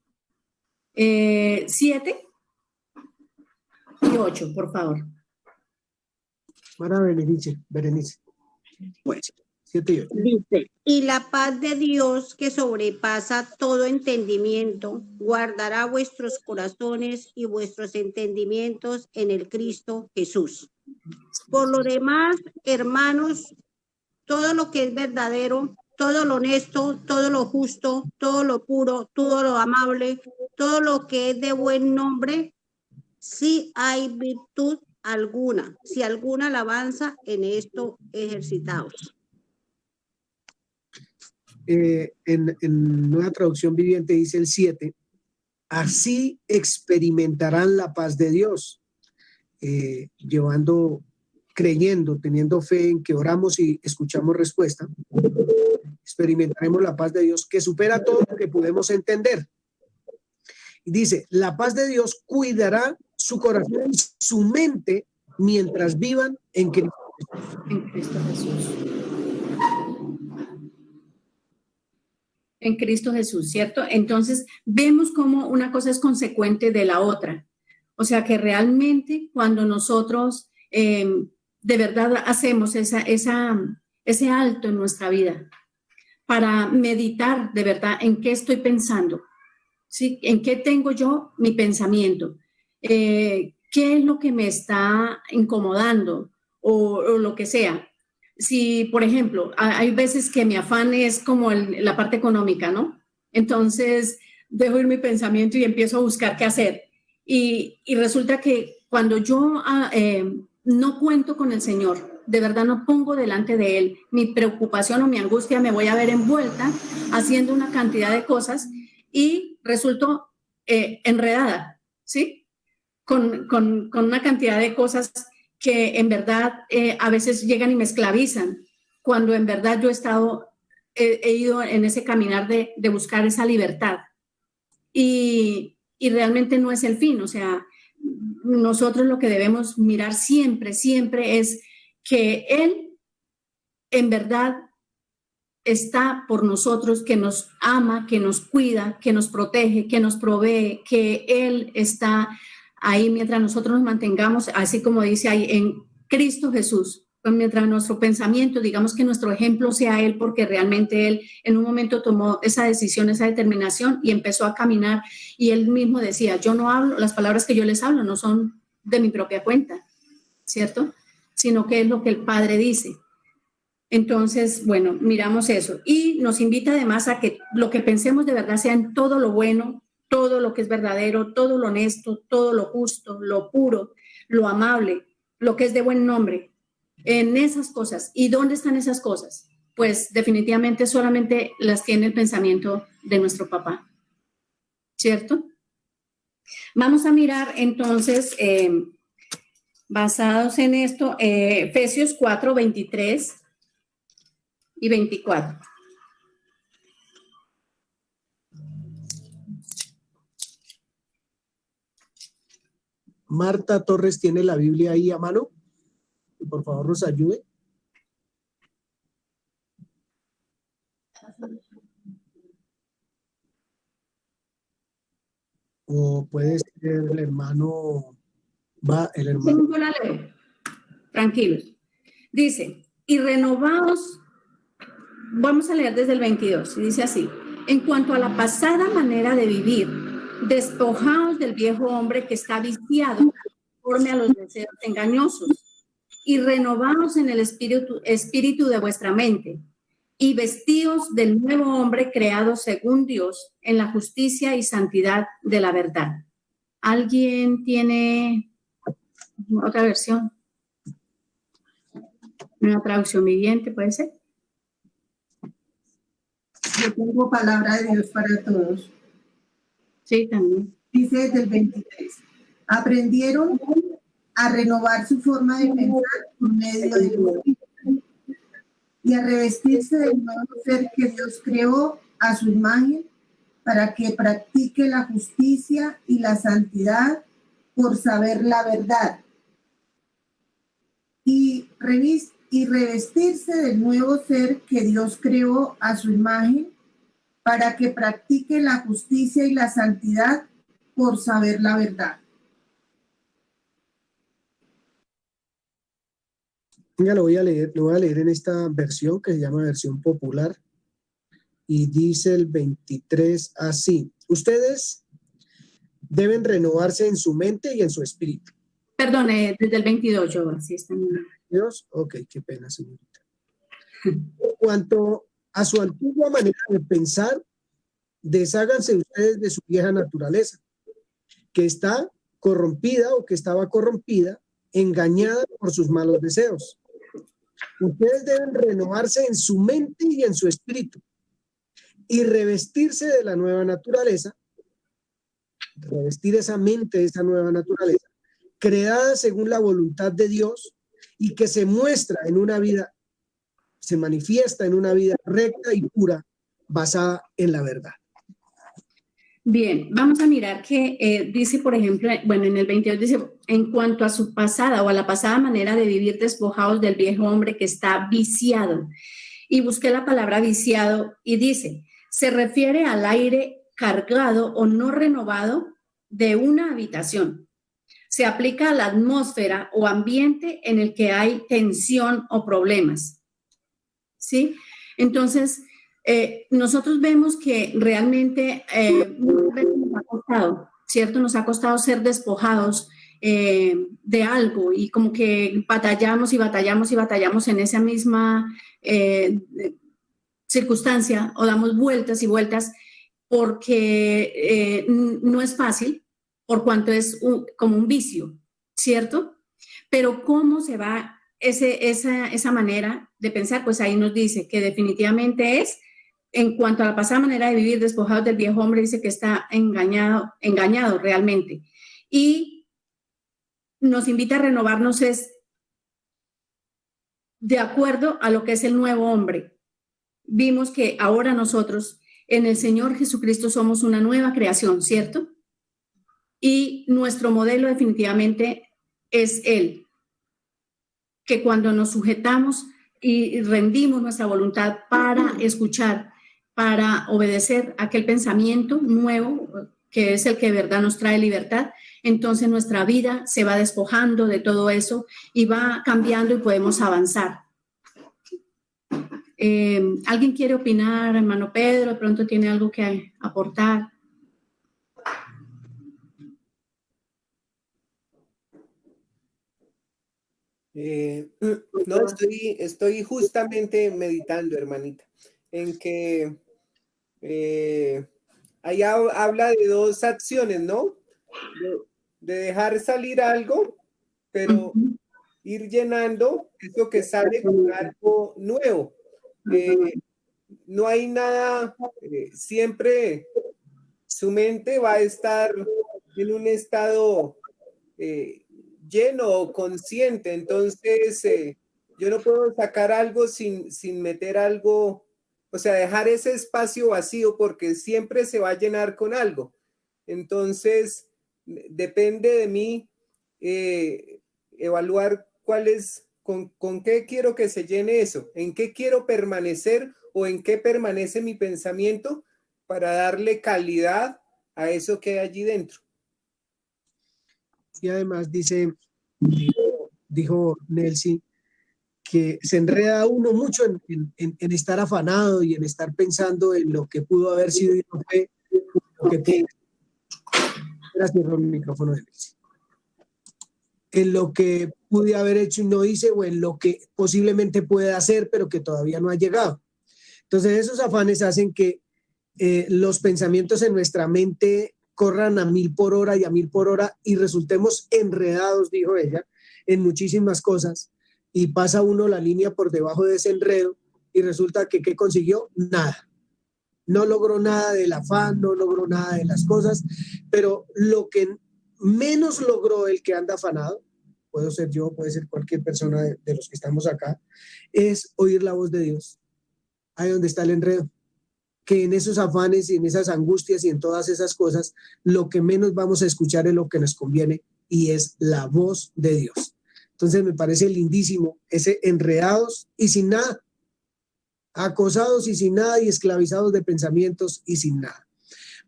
7 y 8, por favor. Para Berenice. Pues, 7 y 8. Dice, y la paz de Dios que sobrepasa todo entendimiento, guardará vuestros corazones y vuestros entendimientos en el Cristo Jesús. Por lo demás, hermanos, todo lo que es verdadero, todo lo honesto, todo lo justo, todo lo puro, todo lo amable, todo lo que es de buen nombre, si hay virtud alguna, si alguna alabanza, en esto ejercitaos. En Nueva Traducción Viviente dice el 7, así experimentarán la paz de Dios, creyendo, teniendo fe en que oramos y escuchamos respuesta, experimentaremos la paz de Dios que supera todo lo que podemos entender. Y dice, la paz de Dios cuidará su corazón y su mente mientras vivan en Cristo. En Cristo Jesús. En Cristo Jesús, ¿cierto? Entonces, vemos cómo una cosa es consecuente de la otra. O sea, que realmente cuando nosotros de verdad hacemos ese alto en nuestra vida para meditar de verdad en qué estoy pensando, ¿sí? En qué tengo yo mi pensamiento, qué es lo que me está incomodando o lo que sea. Si, por ejemplo, hay veces que mi afán es como la parte económica, ¿no? Entonces, dejo ir mi pensamiento y empiezo a buscar qué hacer. Y resulta que cuando yo no cuento con el Señor, de verdad no pongo delante de Él mi preocupación o mi angustia, me voy a ver envuelta haciendo una cantidad de cosas y resulto enredada, ¿sí? Con una cantidad de cosas que en verdad a veces llegan y me esclavizan, cuando en verdad yo he ido en ese caminar de buscar esa libertad. Y realmente no es el fin, o sea, nosotros lo que debemos mirar siempre, siempre es que Él en verdad está por nosotros, que nos ama, que nos cuida, que nos protege, que nos provee, que Él está ahí mientras nosotros nos mantengamos, así como dice ahí, en Cristo Jesús. Pues mientras nuestro pensamiento, digamos que nuestro ejemplo sea Él, porque realmente Él en un momento tomó esa decisión, esa determinación y empezó a caminar, y Él mismo decía, yo no hablo, las palabras que yo les hablo no son de mi propia cuenta, ¿cierto? Sino que es lo que el Padre dice. Entonces, bueno, miramos eso y nos invita además a que lo que pensemos de verdad sea en todo lo bueno, todo lo que es verdadero, todo lo honesto, todo lo justo, lo puro, lo amable, lo que es de buen nombre, en esas cosas. ¿Y dónde están esas cosas? Pues definitivamente solamente las tiene el pensamiento de nuestro papá, ¿cierto? Vamos a mirar entonces, basados en esto, Efesios 4, 23 y 24. Marta Torres tiene la Biblia ahí a mano. Y por favor nos ayude. O puede ser el hermano. El hermano. Sí, yo la leo. Tranquilos. Dice, y renovaos. Vamos a leer desde el 22, y dice así: en cuanto a la pasada manera de vivir, despojaos del viejo hombre que está viciado conforme a los deseos engañosos, y renovaos en el espíritu de vuestra mente, y vestíos del nuevo hombre creado según Dios en la justicia y santidad de la verdad. ¿Alguien tiene otra versión? ¿Una traducción viviente puede ser? Yo tengo palabra de Dios para todos. Sí, también. Dice desde el 23. Aprendieron a renovar su forma de pensar por medio del Espíritu y a revestirse del nuevo ser que Dios creó a su imagen para que practique la justicia y la santidad por saber la verdad. Y revestirse del nuevo ser que Dios creó a su imagen para que practique la justicia y la santidad por saber la verdad. Ya lo voy a leer en esta versión que se llama versión popular y dice el 23 así: ustedes deben renovarse en su mente y en su espíritu. Perdón, desde el 22 yo, así está. Dios, ok, qué pena, señorita. En cuanto a su antigua manera de pensar, desháganse ustedes de su vieja naturaleza, que está corrompida o que estaba corrompida, engañada por sus malos deseos. Ustedes deben renovarse en su mente y en su espíritu y revestirse de la nueva naturaleza, revestir esa mente, esa nueva naturaleza, creada según la voluntad de Dios y que se muestra en una vida, se manifiesta en una vida recta y pura, basada en la verdad. Bien, vamos a mirar que dice, por ejemplo, bueno, en el 22 dice, en cuanto a su pasada o a la pasada manera de vivir, despojados del viejo hombre que está viciado. Y busqué la palabra viciado y dice, se refiere al aire cargado o no renovado de una habitación. Se aplica a la atmósfera o ambiente en el que hay tensión o problemas. ¿Sí? Entonces, nosotros vemos que realmente muchas veces nos ha costado, ¿cierto? Nos ha costado ser despojados de algo y como que batallamos y batallamos y batallamos en esa misma circunstancia o damos vueltas y vueltas porque no es fácil por cuanto es como un vicio, ¿cierto? Pero ¿cómo se va esa manera de pensar? Pues ahí nos dice que definitivamente es en cuanto a la pasada manera de vivir, despojados del viejo hombre, dice que está engañado realmente. Y nos invita a renovarnos es de acuerdo a lo que es el nuevo hombre. Vimos que ahora nosotros en el Señor Jesucristo somos una nueva creación, ¿cierto? Y nuestro modelo definitivamente es Él, que cuando nos sujetamos y rendimos nuestra voluntad para escuchar, para obedecer aquel pensamiento nuevo, que es el que de verdad nos trae libertad, entonces nuestra vida se va despojando de todo eso y va cambiando y podemos avanzar. ¿Alguien quiere opinar, hermano Pedro? ¿De pronto tiene algo que aportar? No, estoy justamente meditando, hermanita, en que ahí habla de dos acciones, ¿no? De dejar salir algo, pero ir llenando eso que sale con algo nuevo. No hay nada, siempre su mente va a estar en un estado lleno o consciente, entonces yo no puedo sacar algo sin meter algo, o sea, dejar ese espacio vacío porque siempre se va a llenar con algo. Entonces, depende de mí evaluar con qué quiero que se llene eso, en qué quiero permanecer o en qué permanece mi pensamiento para darle calidad a eso que hay allí dentro. Y además dijo Nelsi, que se enreda uno mucho en estar afanado y en estar pensando en lo que pudo haber sido y no fue lo que pudo. Gracias, el micrófono de Nelsi. En lo que pude haber hecho y no hice, o en lo que posiblemente pueda hacer, pero que todavía no ha llegado. Entonces, esos afanes hacen que los pensamientos en nuestra mente corran a 1000 por hora y a 1000 por hora y resultemos enredados, dijo ella, en muchísimas cosas, y pasa uno la línea por debajo de ese enredo y resulta que ¿qué consiguió? Nada. No logró nada del afán, no logró nada de las cosas, pero lo que menos logró el que anda afanado, puedo ser yo, puede ser cualquier persona de los que estamos acá, es oír la voz de Dios. Ahí donde está el enredo. Que en esos afanes y en esas angustias y en todas esas cosas, lo que menos vamos a escuchar es lo que nos conviene y es la voz de Dios. Entonces me parece lindísimo ese enredados y sin nada, acosados y sin nada y esclavizados de pensamientos y sin nada.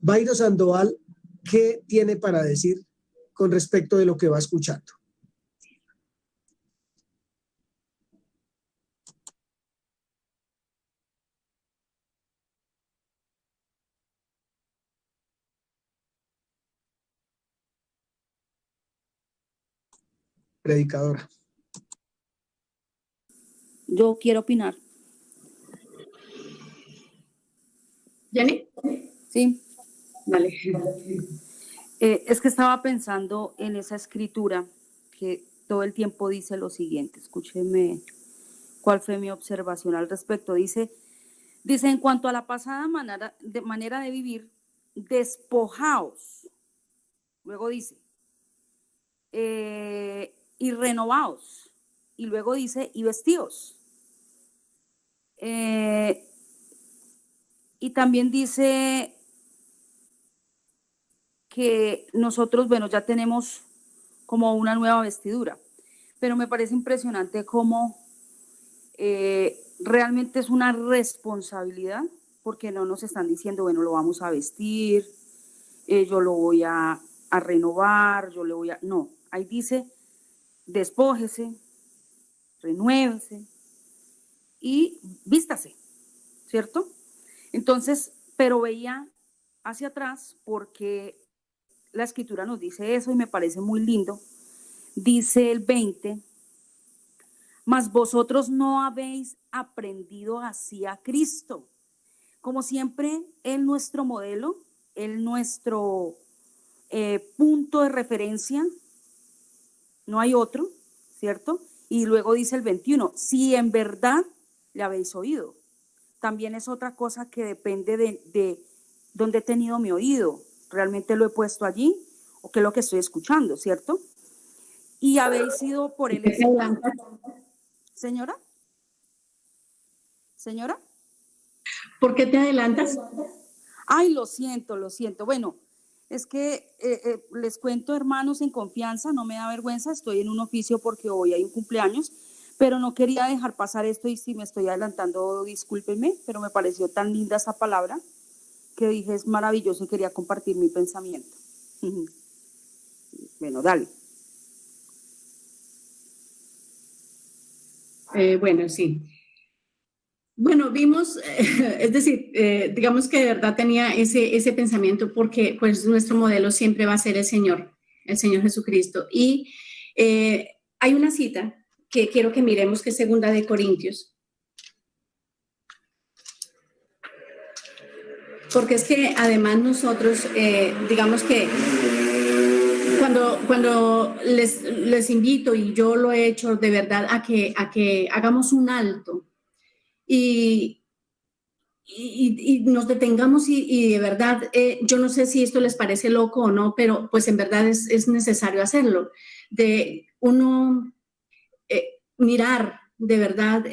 Bayro Sandoval, ¿qué tiene para decir con respecto de lo que va escuchando? Predicadora. Yo quiero opinar. ¿Jenny? Sí. Vale. Es que estaba pensando en esa escritura que todo el tiempo dice lo siguiente. Escúcheme cuál fue mi observación al respecto. Dice en cuanto a la pasada manera de vivir, despojaos. Luego dice, y renovaos. Y luego dice, y vestíos. Y también dice que nosotros, bueno, ya tenemos como una nueva vestidura, pero me parece impresionante cómo realmente es una responsabilidad, porque no nos están diciendo, bueno, lo vamos a vestir, yo lo voy a renovar, no, ahí dice, despójese, renuévese y vístase, ¿cierto? Entonces, pero veía hacia atrás porque la escritura nos dice eso y me parece muy lindo. Dice el 20, mas vosotros no habéis aprendido así a Cristo. Como siempre, Él nuestro modelo, Él nuestro punto de referencia, no hay otro, ¿cierto? Y luego dice el 21, si en verdad le habéis oído. también es otra cosa que depende de dónde he tenido mi oído. ¿Realmente lo he puesto allí o qué es lo que estoy escuchando, cierto? Y habéis sido por él exaltado. ¿Señora? ¿Señora? ¿Por qué te adelantas? Ay, lo siento. Bueno, es que les cuento, hermanos, en confianza, no me da vergüenza, estoy en un oficio porque hoy hay un cumpleaños, pero no quería dejar pasar esto y si me estoy adelantando, discúlpenme, pero me pareció tan linda esa palabra que dije es maravilloso y quería compartir mi pensamiento. Bueno, dale. Bueno, sí. Bueno, vimos, es decir, digamos que de verdad tenía ese pensamiento porque pues nuestro modelo siempre va a ser el Señor Jesucristo. Y hay una cita que quiero que miremos que es 2 de Corintios. Porque es que además nosotros, digamos que cuando les invito, y yo lo he hecho de verdad, a que hagamos un alto y nos detengamos y de verdad, yo no sé si esto les parece loco o no, pero pues en verdad es necesario hacerlo, de uno mirar, de verdad,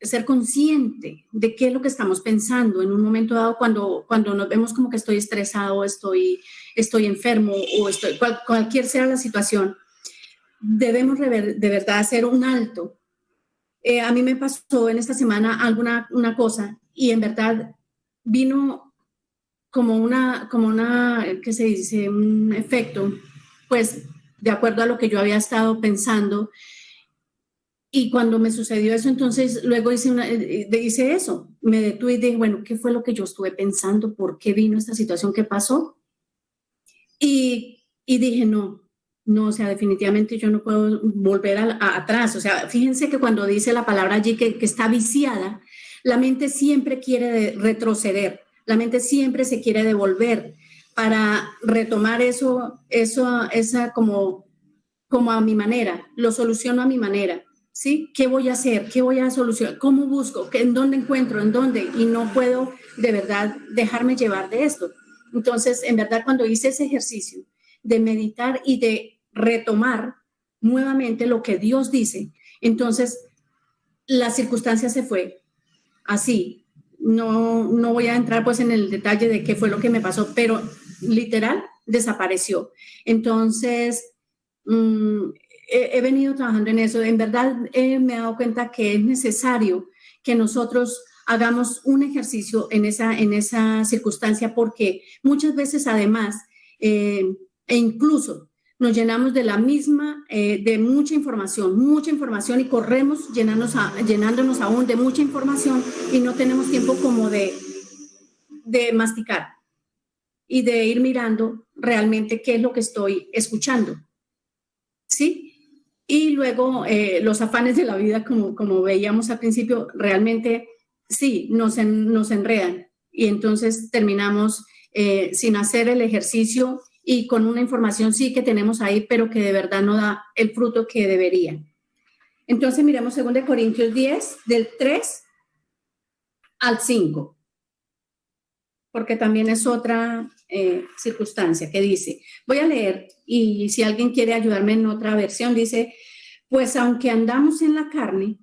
ser consciente de qué es lo que estamos pensando en un momento dado cuando nos vemos como que estoy estresado, estoy enfermo o cualquier sea la situación, debemos de verdad hacer un alto. A mí me pasó en esta semana una cosa y en verdad vino como una, ¿qué se dice? Un efecto, pues de acuerdo a lo que yo había estado pensando. Y cuando me sucedió eso, entonces luego hice eso, me detuve y dije, bueno, ¿qué fue lo que yo estuve pensando? ¿Por qué vino esta situación? ¿Qué pasó? Y dije, no, o sea, definitivamente yo no puedo volver atrás. O sea, fíjense que cuando dice la palabra allí que está viciada, la mente siempre quiere retroceder, la mente siempre se quiere devolver para retomar esa como a mi manera, lo soluciono a mi manera. ¿Sí? ¿Qué voy a hacer? ¿Qué voy a solucionar? ¿Cómo busco? ¿En dónde encuentro? ¿En dónde? Y no puedo de verdad dejarme llevar de esto. Entonces, en verdad, cuando hice ese ejercicio de meditar y de retomar nuevamente lo que Dios dice, entonces la circunstancia se fue así. No voy a entrar pues en el detalle de qué fue lo que me pasó, pero literal desapareció. Entonces, he venido trabajando en eso. En verdad me he dado cuenta que es necesario que nosotros hagamos un ejercicio en esa circunstancia porque muchas veces además e incluso nos llenamos de la misma, de mucha información y corremos llenándonos aún de mucha información y no tenemos tiempo como de masticar y de ir mirando realmente qué es lo que estoy escuchando. ¿Sí? Y luego los afanes de la vida, como veíamos al principio, realmente sí, nos enredan y entonces terminamos sin hacer el ejercicio y con una información sí que tenemos ahí, pero que de verdad no da el fruto que debería. Entonces miremos 2 Corintios 10, del 3 al 5, porque también es otra circunstancia que dice, voy a leer y si alguien quiere ayudarme en otra versión, dice, pues aunque andamos en la carne,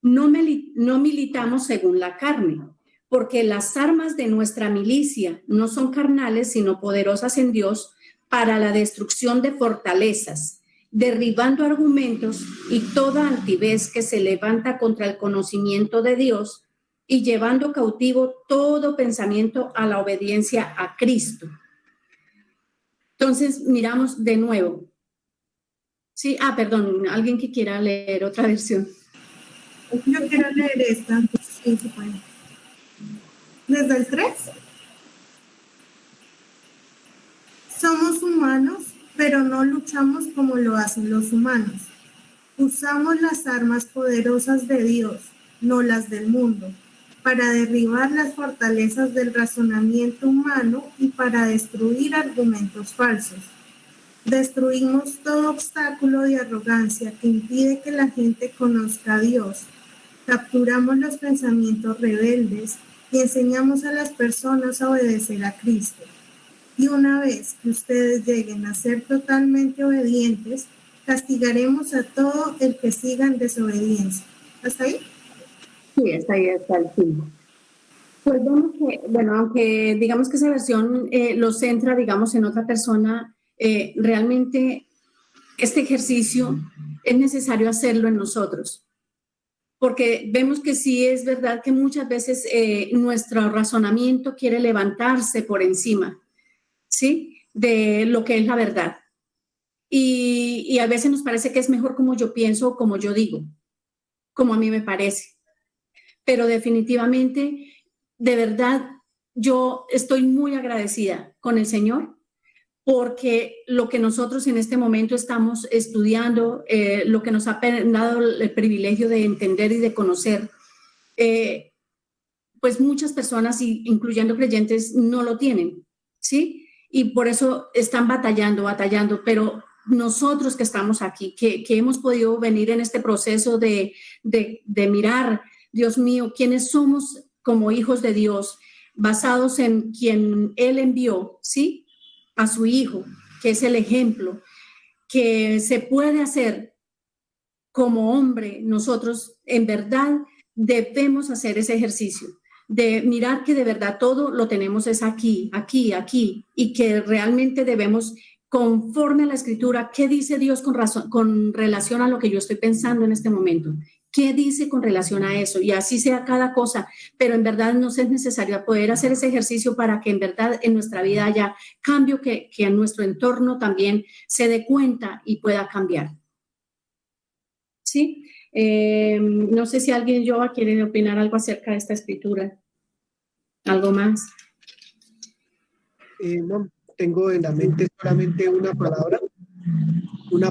no militamos según la carne, porque las armas de nuestra milicia no son carnales, sino poderosas en Dios para la destrucción de fortalezas, derribando argumentos y toda altivez que se levanta contra el conocimiento de Dios y llevando cautivo todo pensamiento a la obediencia a Cristo. Entonces, miramos de nuevo. Sí, perdón, alguien que quiera leer otra versión. Yo quiero leer esta. Sí, se puede. Desde el 3. Somos humanos, pero no luchamos como lo hacen los humanos. Usamos las armas poderosas de Dios, no las del mundo, para derribar las fortalezas del razonamiento humano y para destruir argumentos falsos. Destruimos todo obstáculo de arrogancia que impide que la gente conozca a Dios. capturamos los pensamientos rebeldes y enseñamos a las personas a obedecer a Cristo. Y una vez que ustedes lleguen a ser totalmente obedientes, castigaremos a todo el que siga en desobediencia. ¿Hasta ahí? Sí, hasta ahí, hasta el fin. Pues bueno, aunque digamos que esa versión lo centra, digamos, en otra persona, realmente este ejercicio es necesario hacerlo en nosotros, porque vemos que sí es verdad que muchas veces nuestro razonamiento quiere levantarse por encima, ¿sí?, de lo que es la verdad. Y a veces nos parece que es mejor como yo pienso o como yo digo, como a mí me parece. Pero definitivamente, de verdad, yo estoy muy agradecida con el Señor, porque lo que nosotros en este momento estamos estudiando, lo que nos ha dado el privilegio de entender y de conocer, pues muchas personas, incluyendo creyentes, no lo tienen, ¿sí? Y por eso están batallando, pero nosotros que estamos aquí, que hemos podido venir en este proceso de mirar, Dios mío, quiénes somos como hijos de Dios, basados en quien Él envió, ¿sí?, a su Hijo, que es el ejemplo, que se puede hacer como hombre. Nosotros en verdad debemos hacer ese ejercicio de mirar que de verdad todo lo tenemos es aquí, y que realmente debemos, conforme a la Escritura, ¿qué dice Dios con relación a lo que yo estoy pensando en este momento? ¿Qué dice con relación a eso? Y así sea cada cosa, pero en verdad nos es necesario poder hacer ese ejercicio para que en verdad en nuestra vida haya cambio, que en nuestro entorno también se dé cuenta y pueda cambiar. ¿Sí? No sé si alguien quiere opinar algo acerca de esta escritura. ¿Algo más? No, tengo en la mente solamente una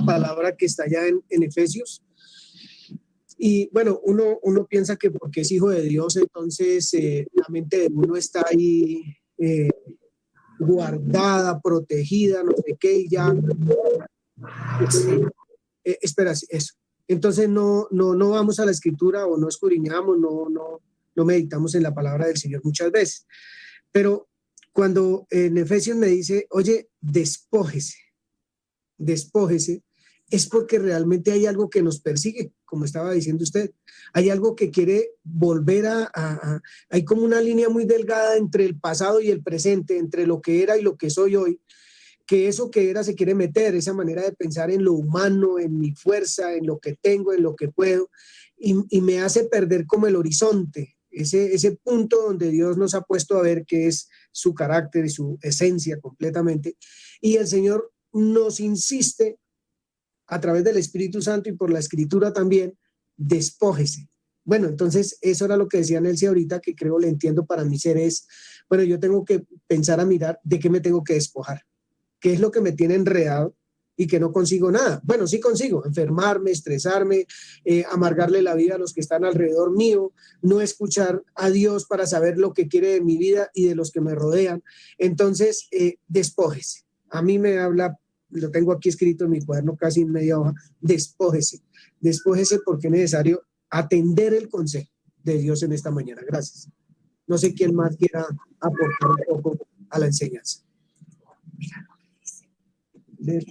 palabra que está allá en Efesios. Y bueno, uno piensa que porque es hijo de Dios, entonces la mente de uno está ahí guardada, protegida, no sé qué, y ya. Espera, eso. Entonces no vamos a la escritura o no escudriñamos, no meditamos en la palabra del Señor muchas veces. Pero cuando en Efesios me dice, oye, despójese, es porque realmente hay algo que nos persigue, como estaba diciendo usted. Hay algo que quiere volver hay como una línea muy delgada entre el pasado y el presente, entre lo que era y lo que soy hoy, que eso que era se quiere meter, esa manera de pensar en lo humano, en mi fuerza, en lo que tengo, en lo que puedo, y me hace perder como el horizonte, ese punto donde Dios nos ha puesto a ver que es su carácter y su esencia completamente. Y el Señor nos insiste a través del Espíritu Santo y por la Escritura también, despójese. Bueno, entonces eso era lo que decía Nelcy ahorita, que creo le entiendo para mi ser es, bueno, yo tengo que pensar a mirar de qué me tengo que despojar, qué es lo que me tiene enredado y que no consigo nada. Bueno, sí consigo enfermarme, estresarme, amargarle la vida a los que están alrededor mío, no escuchar a Dios para saber lo que quiere de mi vida y de los que me rodean. Entonces, despójese. A mí me habla, lo tengo aquí escrito en mi cuaderno casi en media hoja, despójese porque es necesario atender el consejo de Dios en esta mañana. Gracias. No sé quién más quiera aportar un poco a la enseñanza. Leer.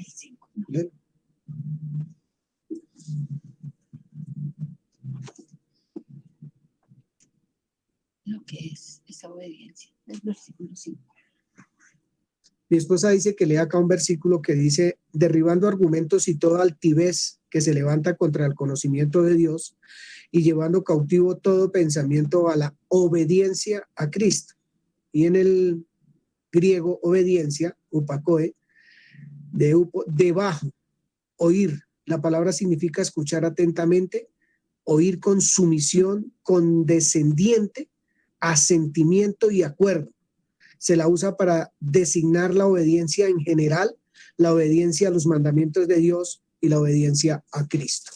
Lo que es esa obediencia, el versículo 5. Mi esposa dice que lea acá un versículo que dice, derribando argumentos y toda altivez que se levanta contra el conocimiento de Dios y llevando cautivo todo pensamiento a la obediencia a Cristo. Y en el griego, obediencia, upakoe, debajo, oír. La palabra significa escuchar atentamente, oír con sumisión, condescendiente, asentimiento y acuerdo. Se la usa para designar la obediencia en general, la obediencia a los mandamientos de Dios y la obediencia a Cristo.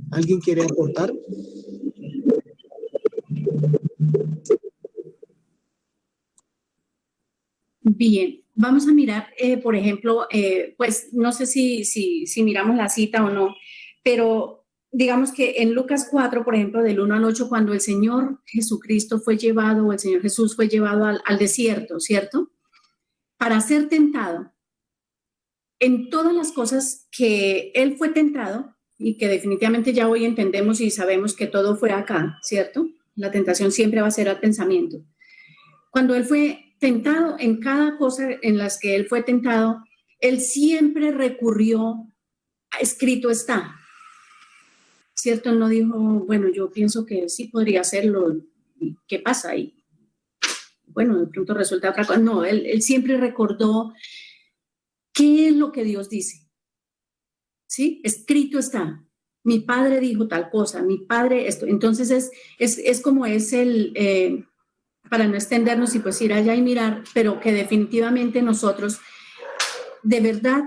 ¿Alguien quiere aportar? Bien, vamos a mirar, por ejemplo, pues no sé si miramos la cita o no, pero digamos que en Lucas 4, por ejemplo, del 1 al 8, cuando el Señor Jesucristo fue llevado, o el Señor Jesús fue llevado al desierto, ¿cierto? Para ser tentado. En todas las cosas que Él fue tentado, y que definitivamente ya hoy entendemos y sabemos que todo fue acá, ¿cierto? La tentación siempre va a ser al pensamiento. Cuando Él fue tentado, en cada cosa en las que Él fue tentado, Él siempre recurrió a escrito está. ¿Cierto? Él no dijo, bueno, yo pienso que sí podría hacerlo, ¿qué pasa ahí? Bueno, de pronto resulta otra cosa. No, él siempre recordó qué es lo que Dios dice. ¿Sí? Escrito está. Mi padre dijo tal cosa, mi padre esto. Entonces es como es para no extendernos y pues ir allá y mirar, pero que definitivamente nosotros de verdad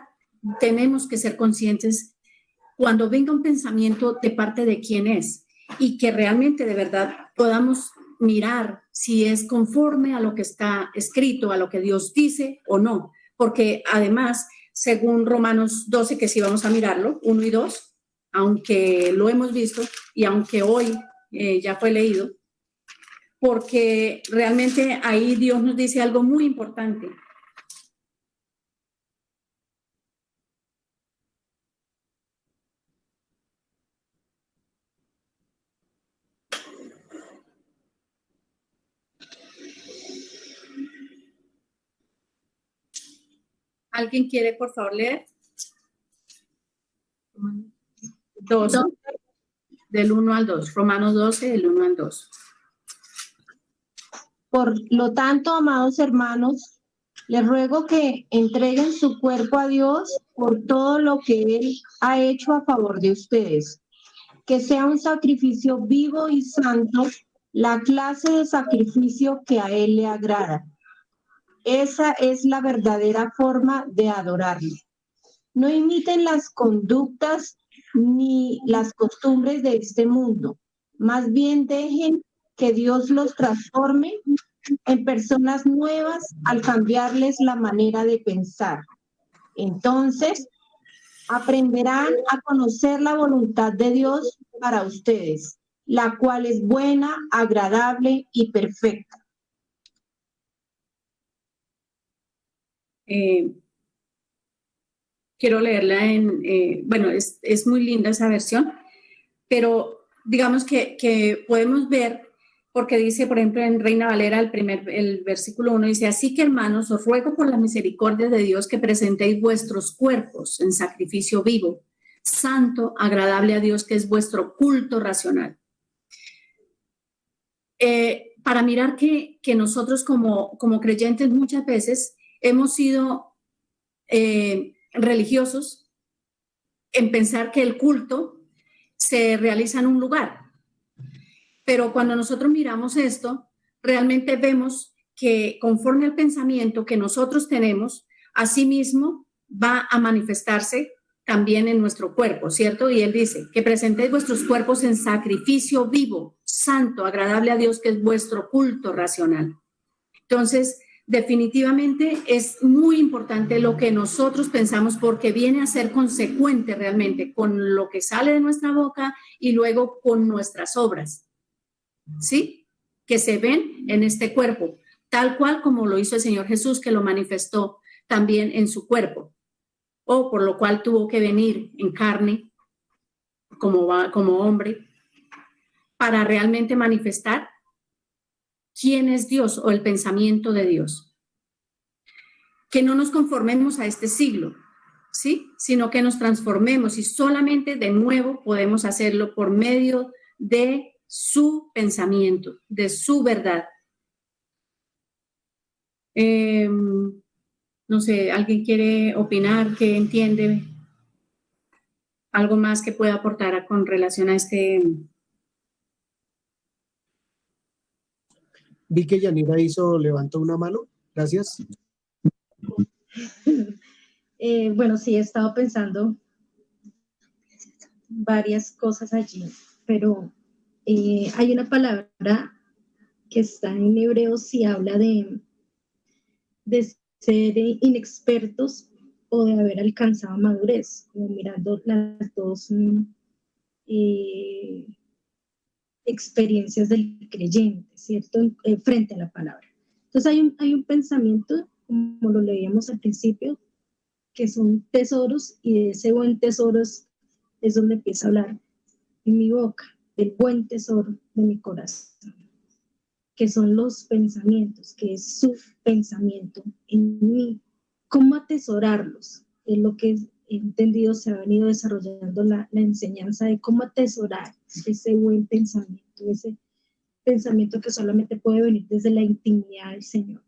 tenemos que ser conscientes cuando venga un pensamiento de parte de quién es y que realmente de verdad podamos mirar si es conforme a lo que está escrito, a lo que Dios dice o no. Porque además, según Romanos 12, que sí vamos a mirarlo, 1 y 2, aunque lo hemos visto y aunque hoy ya fue leído, porque realmente ahí Dios nos dice algo muy importante. ¿Alguien quiere, por favor, leer? 12, del 1 al 2. Romanos 12, del 1 al 2. Por lo tanto, amados hermanos, les ruego que entreguen su cuerpo a Dios por todo lo que Él ha hecho a favor de ustedes. Que sea un sacrificio vivo y santo, la clase de sacrificio que a Él le agrada. Esa es la verdadera forma de adorarle. No imiten las conductas ni las costumbres de este mundo. Más bien dejen que Dios los transforme en personas nuevas al cambiarles la manera de pensar. Entonces, aprenderán a conocer la voluntad de Dios para ustedes, la cual es buena, agradable y perfecta. Quiero leerla bueno, es muy linda esa versión, pero digamos que podemos ver, porque dice, por ejemplo, en Reina Valera, el versículo 1 dice, así que hermanos, os ruego por la misericordia de Dios que presentéis vuestros cuerpos en sacrificio vivo, santo, agradable a Dios, que es vuestro culto racional. Para mirar que nosotros como creyentes muchas veces hemos sido religiosos en pensar que el culto se realiza en un lugar. Pero cuando nosotros miramos esto, realmente vemos que conforme al pensamiento que nosotros tenemos, asimismo va a manifestarse también en nuestro cuerpo, ¿cierto? Y él dice, que presentéis vuestros cuerpos en sacrificio vivo, santo, agradable a Dios, que es vuestro culto racional. Entonces, definitivamente es muy importante lo que nosotros pensamos porque viene a ser consecuente realmente con lo que sale de nuestra boca y luego con nuestras obras, ¿sí? Que se ven en este cuerpo, tal cual como lo hizo el Señor Jesús, que lo manifestó también en su cuerpo, o por lo cual tuvo que venir en carne como hombre para realmente manifestar quién es Dios o el pensamiento de Dios. Que no nos conformemos a este siglo, ¿sí? Sino que nos transformemos y solamente de nuevo podemos hacerlo por medio de su pensamiento, de su verdad. No sé, ¿alguien quiere opinar? ¿Qué entiende? ¿Algo más que pueda aportar con relación a este? Vi que Yanira levantó una mano. Gracias. Bueno, sí, he estado pensando varias cosas allí, pero hay una palabra que está en Hebreos y habla de ser inexpertos o de haber alcanzado madurez, como mirando las dos experiencias del creyente, ¿cierto? Frente a la palabra. Entonces hay un pensamiento, como lo leíamos al principio, que son tesoros, y de ese buen tesoro es donde empieza a hablar en mi boca, del buen tesoro de mi corazón, que son los pensamientos, que es su pensamiento en mí. ¿Cómo atesorarlos? Es lo que he entendido, se ha venido desarrollando la enseñanza de cómo atesorar ese buen pensamiento, ese pensamiento que solamente puede venir desde la intimidad del Señor.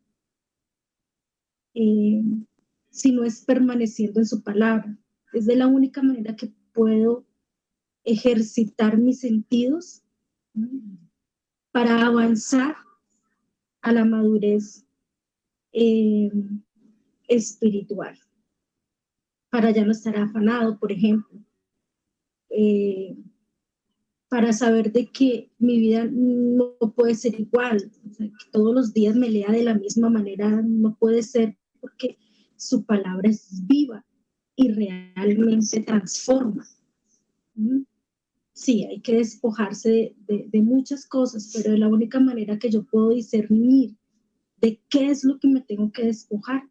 Si no es permaneciendo en su palabra, es de la única manera que puedo ejercitar mis sentidos para avanzar a la madurez espiritual, para ya no estar afanado, por ejemplo, para saber de que mi vida no puede ser igual, o sea, que todos los días me lea de la misma manera, no puede ser, porque su palabra es viva y realmente transforma. Sí, hay que despojarse de muchas cosas, pero de la única manera que yo puedo discernir de qué es lo que me tengo que despojar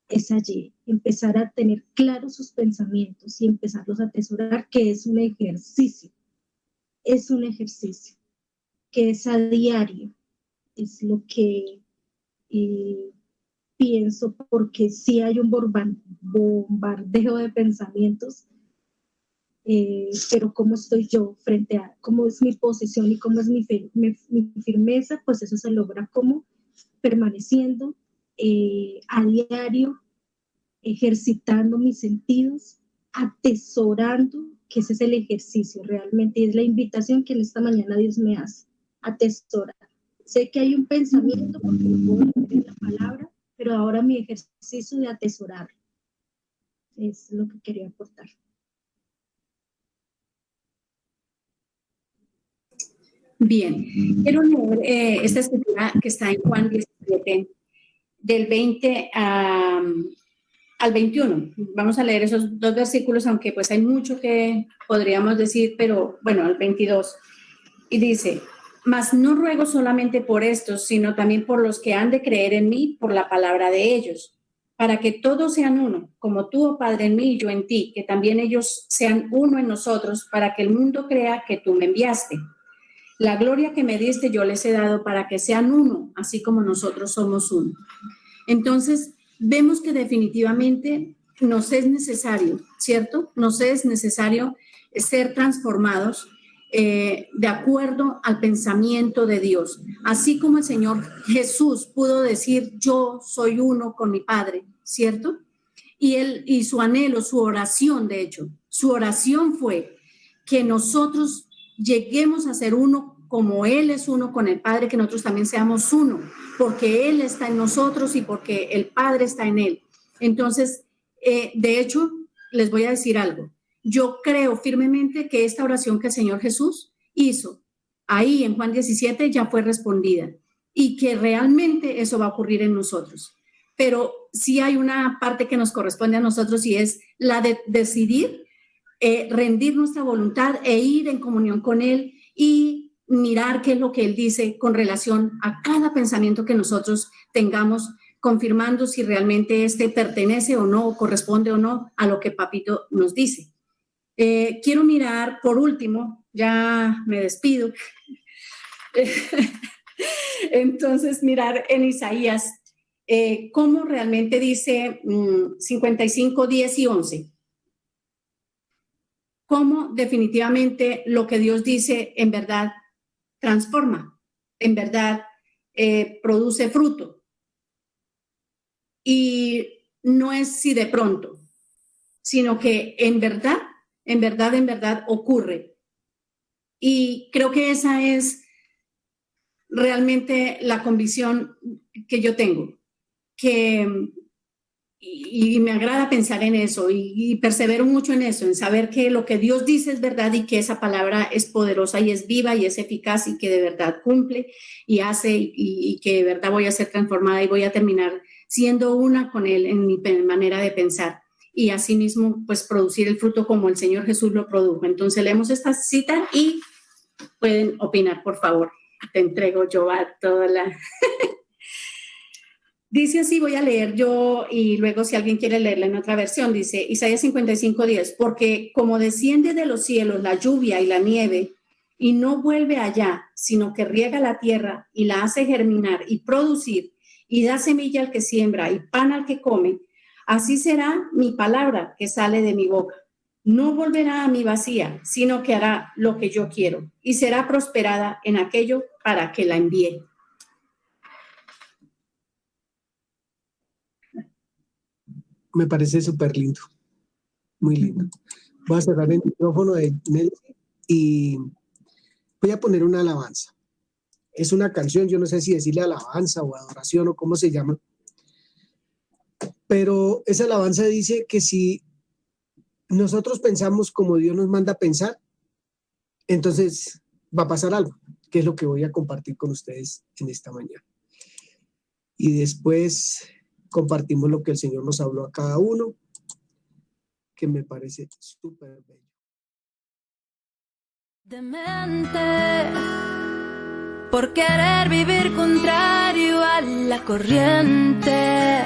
es allí, empezar a tener claros sus pensamientos y empezarlos a atesorar, que es un ejercicio, que es a diario, es lo que pienso, porque sí hay un bombardeo de pensamientos, pero cómo estoy yo frente a, cómo es mi posición y cómo es mi firmeza, pues eso se logra como permaneciendo a diario, ejercitando mis sentidos, atesorando, que ese es el ejercicio realmente, y es la invitación que en esta mañana Dios me hace, atesorar. Sé que hay un pensamiento porque lo puedo leer en la palabra, pero ahora mi ejercicio de atesorar es lo que quería aportar. Bien, quiero leer esta escritura que está en Juan 17, del 20 al 21. Vamos a leer esos dos versículos, aunque pues hay mucho que podríamos decir, pero bueno, al 22. Y dice: mas no ruego solamente por estos, sino también por los que han de creer en mí por la palabra de ellos, para que todos sean uno, como tú, oh Padre, en mí y yo en ti, que también ellos sean uno en nosotros, para que el mundo crea que tú me enviaste. La gloria que me diste yo les he dado para que sean uno, así como nosotros somos uno. Entonces, vemos que definitivamente nos es necesario, ¿cierto? Nos es necesario ser transformados de acuerdo al pensamiento de Dios. Así como el Señor Jesús pudo decir, yo soy uno con mi Padre, ¿cierto? Y su anhelo, su oración, de hecho, su oración fue que nosotros lleguemos a ser uno como Él es uno con el Padre, que nosotros también seamos uno, porque Él está en nosotros y porque el Padre está en Él. Entonces, de hecho, les voy a decir algo. Yo creo firmemente que esta oración que el Señor Jesús hizo ahí en Juan 17 ya fue respondida y que realmente eso va a ocurrir en nosotros. Pero sí hay una parte que nos corresponde a nosotros y es la de decidir rendir nuestra voluntad e ir en comunión con Él y mirar qué es lo que Él dice con relación a cada pensamiento que nosotros tengamos, confirmando si realmente este pertenece o no, o corresponde o no a lo que Papito nos dice. Quiero mirar, por último, ya me despido, entonces mirar en Isaías cómo realmente dice 55, 10 y 11. Cómo definitivamente lo que Dios dice en verdad transforma, en verdad produce fruto. Y no es si de pronto, sino que en verdad ocurre. Y creo que esa es realmente la convicción que yo tengo, y me agrada pensar en eso y persevero mucho en eso, en saber que lo que Dios dice es verdad y que esa palabra es poderosa y es viva y es eficaz y que de verdad cumple y hace y que de verdad voy a ser transformada y voy a terminar siendo una con Él en mi manera de pensar. y asimismo pues producir el fruto como el Señor Jesús lo produjo. Entonces leemos esta cita y pueden opinar, por favor. Te entrego yo a toda la... Dice así, voy a leer yo y luego si alguien quiere leerla en otra versión, dice Isaías 55:10, porque como desciende de los cielos la lluvia y la nieve y no vuelve allá, sino que riega la tierra y la hace germinar y producir y da semilla al que siembra y pan al que come, así será mi palabra que sale de mi boca. No volverá a mí vacía, sino que hará lo que yo quiero y será prosperada en aquello para que la envíe. Me parece súper lindo, muy lindo. Voy a cerrar el micrófono de Nelly y voy a poner una alabanza. Es una canción, yo no sé si decirle alabanza o adoración o cómo se llama, pero esa alabanza dice que si nosotros pensamos como Dios nos manda a pensar, entonces va a pasar algo, que es lo que voy a compartir con ustedes en esta mañana. Y después compartimos lo que el Señor nos habló a cada uno, que me parece súper bello. Demente por querer vivir contrario a la corriente,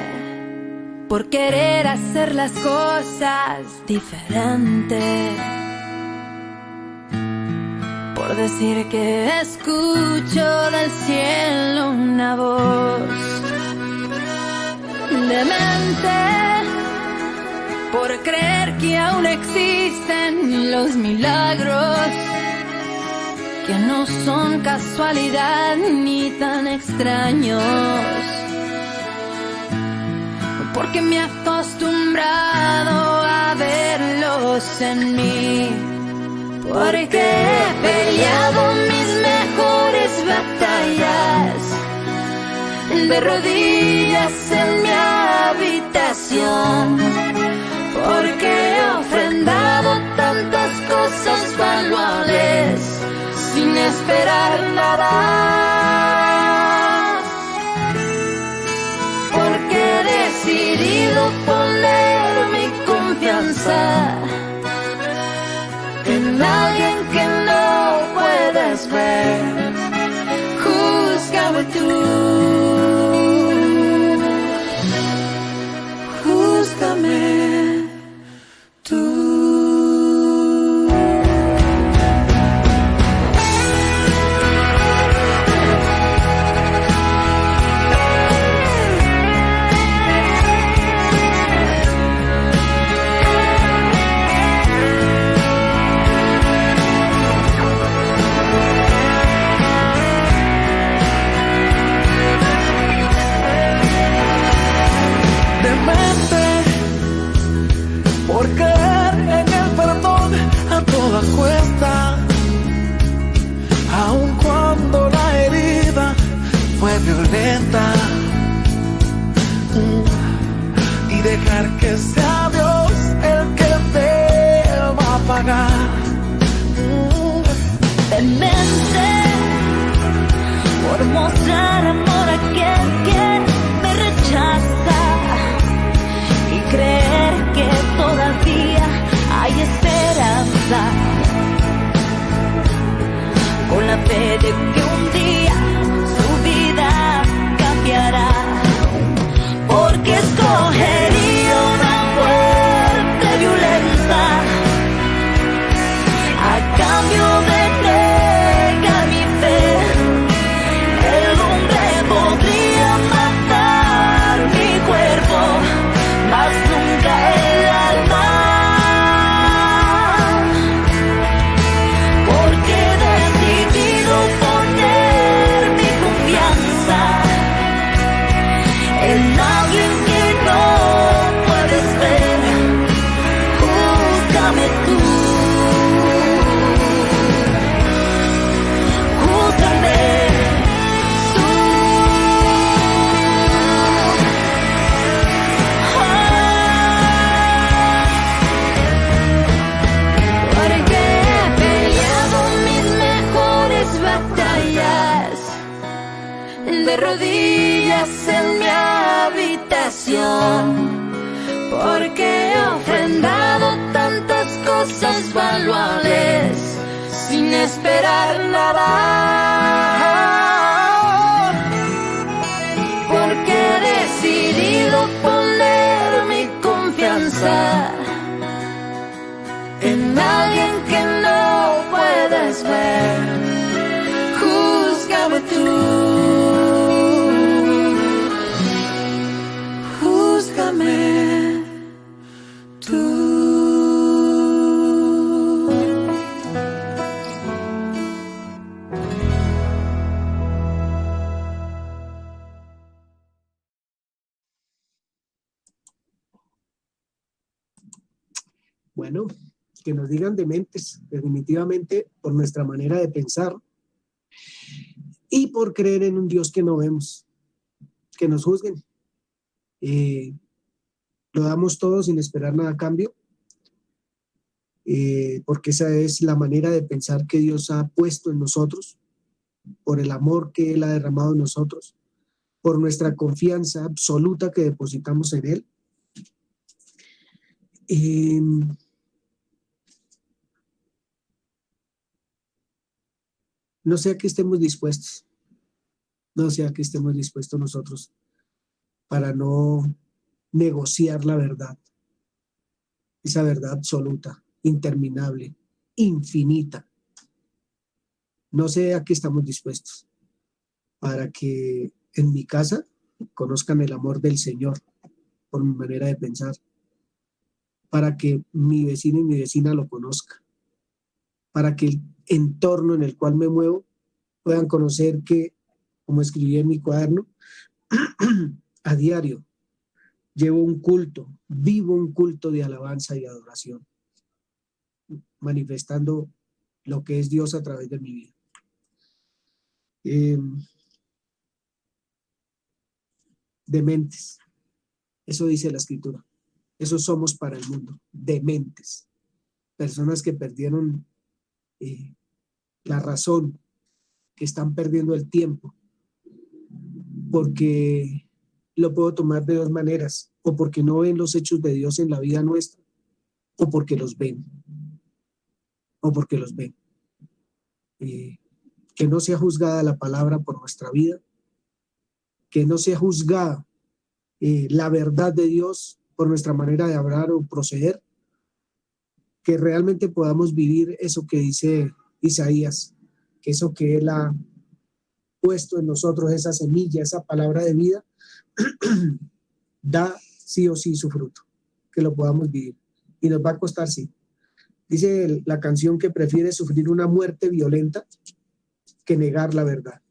por querer hacer las cosas diferentes, por decir que escucho del cielo una voz. Demente por creer que aún existen los milagros, que no son casualidad ni tan extraños, porque me he acostumbrado a verlos en mí, porque he peleado mis mejores batallas de rodillas en mi habitación, porque he ofrendado tantas cosas valuables sin esperar nada, porque he decidido poner mi confianza en alguien que no puedes ver. Júzgame tú, júzgame tú. Por caer en el perdón a toda cuesta, aun cuando la herida fue violenta, y dejar que sea Dios el que te va a pagar. Demente por mostrar amor a aquel que me rechaza y creer que todavía hay esperanza, con la fe de que un día su vida cambiará, porque escogería una muerte violenta a cambio de negar mi fe. El hombre podría matar mi cuerpo, mas nunca el alma, porque he decidido poner mi confianza en alguien que no puedes ver. Júzgame tú, júzgame tú. Porque he peleado mis mejores batallas de rodillas en mi habitación, porque he ofrendado tantas cosas valuables sin esperar nada, porque he decidido poner mi confianza en alguien que no puedes ver. Júzgame tú, júzgame tú. Bueno, que nos digan dementes, definitivamente por nuestra manera de pensar y por creer en un Dios que no vemos, que nos juzguen. Lo damos todo sin esperar nada a cambio, porque esa es la manera de pensar que Dios ha puesto en nosotros, por el amor que Él ha derramado en nosotros, por nuestra confianza absoluta que depositamos en Él. No sé a qué estemos dispuestos, nosotros para no negociar la verdad, esa verdad absoluta, interminable, infinita. No sé a qué estamos dispuestos para que en mi casa conozcan el amor del Señor por mi manera de pensar, para que mi vecino y mi vecina lo conozcan, para que el entorno en el cual me muevo puedan conocer que, como escribí en mi cuaderno, a diario llevo un culto, vivo un culto de alabanza y adoración, manifestando lo que es Dios a través de mi vida. Dementes, eso dice la Escritura, eso somos para el mundo, dementes, personas que perdieron la razón, que están perdiendo el tiempo, porque lo puedo tomar de dos maneras, o porque no ven los hechos de Dios en la vida nuestra, o porque los ven, que no sea juzgada la palabra por nuestra vida, que no sea juzgada la verdad de Dios por nuestra manera de hablar o proceder, que realmente podamos vivir eso que dice Isaías, que eso que Él ha puesto en nosotros, esa semilla, esa palabra de vida, da sí o sí su fruto, que lo podamos vivir. Y nos va a costar, sí. Dice la canción que prefiere sufrir una muerte violenta que negar la verdad.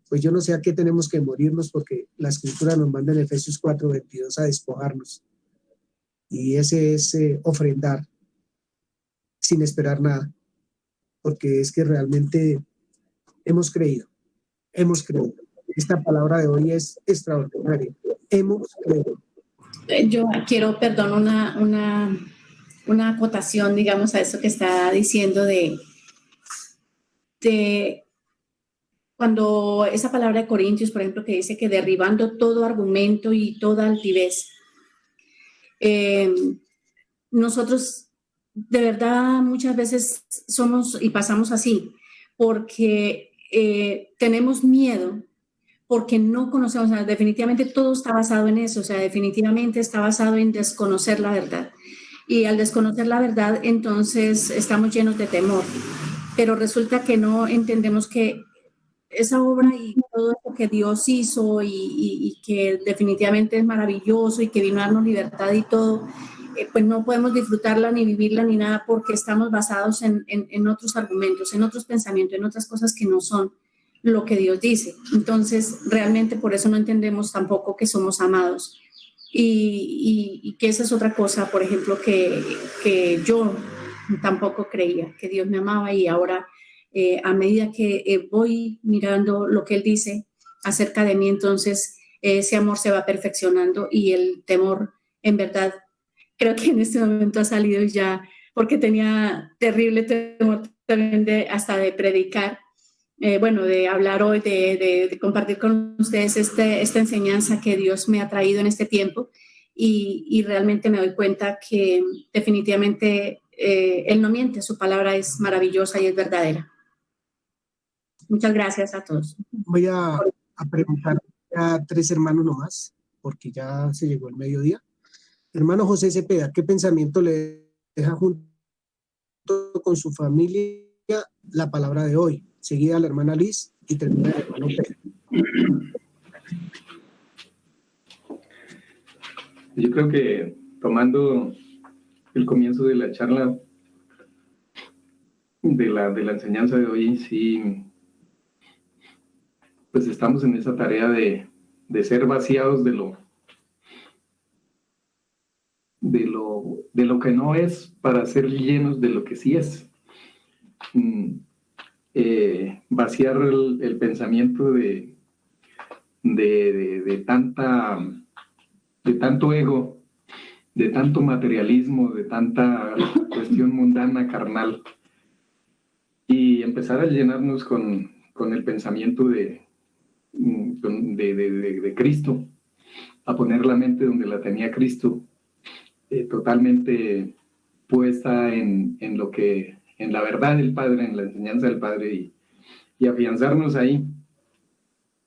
Pues yo no sé a qué tenemos que morirnos, porque la Escritura nos manda en Efesios 4:22 a despojarnos. Y ese es ofrendar sin esperar nada, porque es que realmente hemos creído. Esta palabra de hoy es extraordinaria. Hemos creído. Yo quiero, perdón, una acotación, digamos, a eso que está diciendo de cuando esa palabra de Corintios, por ejemplo, que dice que derribando todo argumento y toda altivez, nosotros de verdad muchas veces somos y pasamos así, porque tenemos miedo, porque no conocemos, o sea, definitivamente todo está basado en eso, o sea, definitivamente está basado en desconocer la verdad. Y al desconocer la verdad, entonces estamos llenos de temor. Pero resulta que no entendemos que esa obra y todo lo que Dios hizo y que definitivamente es maravilloso y que vino a darnos libertad y todo, pues no podemos disfrutarla ni vivirla ni nada, porque estamos basados en otros argumentos, en otros pensamientos, en otras cosas que no son lo que Dios dice. Entonces, realmente por eso no entendemos tampoco que somos amados. Y que esa es otra cosa, por ejemplo, que yo tampoco creía, que Dios me amaba, y ahora a medida que voy mirando lo que Él dice acerca de mí, entonces ese amor se va perfeccionando y el temor, en verdad, creo que en este momento ha salido ya, porque tenía terrible temor también hasta de predicar, de hablar hoy, de compartir con ustedes esta enseñanza que Dios me ha traído en este tiempo. y realmente me doy cuenta que definitivamente Él no miente, su palabra es maravillosa y es verdadera. Muchas gracias a todos. Voy a preguntar a 3 hermanos nomás, porque ya se llegó el mediodía. Hermano José Cepeda, ¿qué pensamiento le deja junto con su familia la palabra de hoy? Seguida la hermana Liz y termina el hermano Pedro. Yo creo que tomando el comienzo de la charla, de la enseñanza de hoy, sí, pues estamos en esa tarea de ser vaciados de lo que no es para ser llenos de lo que sí es. Vaciar el pensamiento de tanto ego, de tanto materialismo, de tanta cuestión mundana, carnal, y empezar a llenarnos con el pensamiento de Cristo, a poner la mente donde la tenía Cristo, totalmente puesta en la verdad del Padre, en la enseñanza del Padre, y afianzarnos ahí.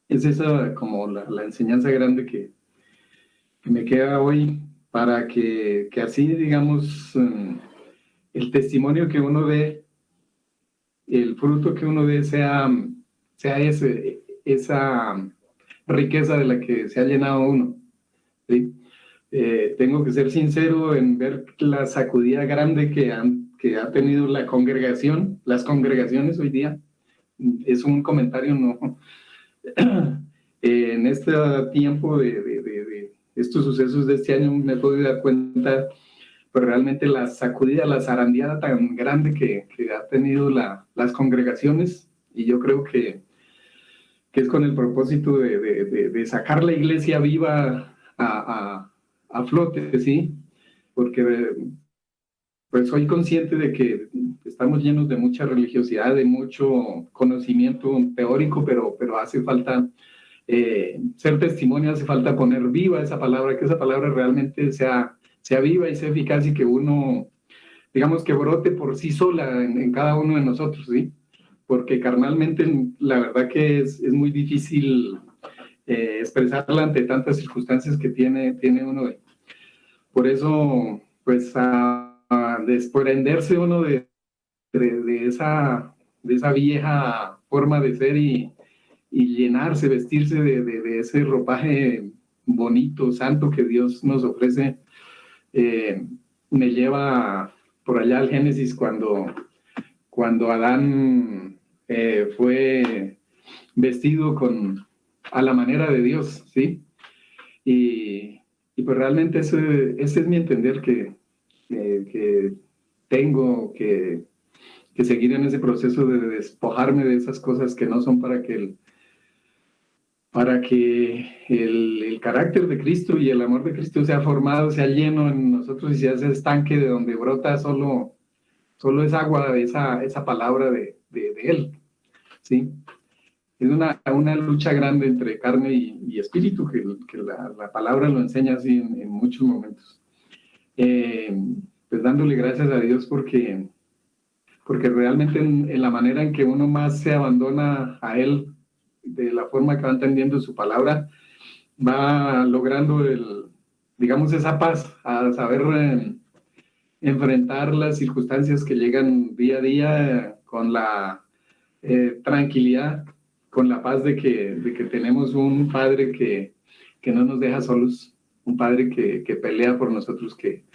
Es esa como la enseñanza grande que me queda hoy, para que así, digamos, el testimonio que uno dé, el fruto que uno dé sea esa riqueza de la que se ha llenado uno, ¿sí? Tengo que ser sincero en ver la sacudida grande que ha tenido las congregaciones hoy día. Es un comentario, no. En este tiempo de estos sucesos de este año me he podido dar cuenta, pero realmente la sacudida, la zarandeada tan grande que ha tenido las congregaciones, y yo creo que es con el propósito de sacar la iglesia viva a flote, ¿sí? Porque pues soy consciente de que estamos llenos de mucha religiosidad, de mucho conocimiento teórico, pero hace falta ser testimonio, hace falta poner viva esa palabra, que esa palabra realmente sea viva y sea eficaz, y que uno, digamos, que brote por sí sola en cada uno de nosotros, ¿sí? Porque carnalmente la verdad que es muy difícil expresarla ante tantas circunstancias que tiene uno. Por eso, pues, a desprenderse uno de esa vieja forma de ser y llenarse, vestirse de ese ropaje bonito, santo que Dios nos ofrece, me lleva por allá al Génesis, cuando Adán fue vestido a la manera de Dios, ¿sí? Y pues realmente ese es mi entender, que tengo que seguir en ese proceso de despojarme de esas cosas que no son para que el carácter de Cristo y el amor de Cristo sea formado, sea lleno en nosotros, y sea ese estanque de donde brota solo es agua, esa palabra de Él, ¿sí? Es una lucha grande entre carne y espíritu, que la palabra lo enseña así en muchos momentos. Pues dándole gracias a Dios porque realmente en la manera en que uno más se abandona a Él, de la forma que va entendiendo su palabra, va logrando digamos, esa paz, a saber enfrentar las circunstancias que llegan día a día con la tranquilidad, con la paz de que tenemos un Padre que no nos deja solos, un Padre que pelea por nosotros, que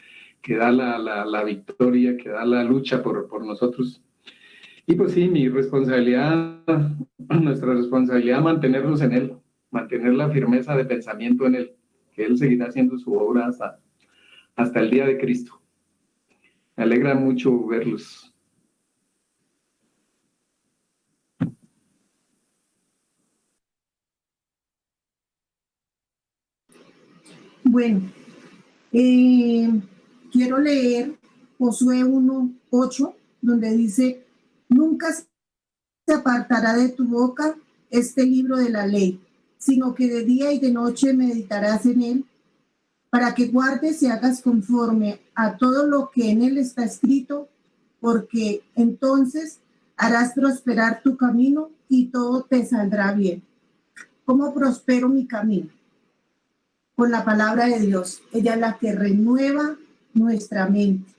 da la victoria, que da la lucha por nosotros. Y pues sí, nuestra responsabilidad, mantenernos en Él, mantener la firmeza de pensamiento en Él, que Él seguirá haciendo su obra hasta el día de Cristo. Me alegra mucho verlos. Bueno, quiero leer Josué 1:8, donde dice: nunca se apartará de tu boca este libro de la ley, sino que de día y de noche meditarás en él, para que guardes y hagas conforme a todo lo que en él está escrito, porque entonces harás prosperar tu camino y todo te saldrá bien. ¿Cómo prospero mi camino? Con la palabra de Dios. Ella es la que renueva nuestra mente.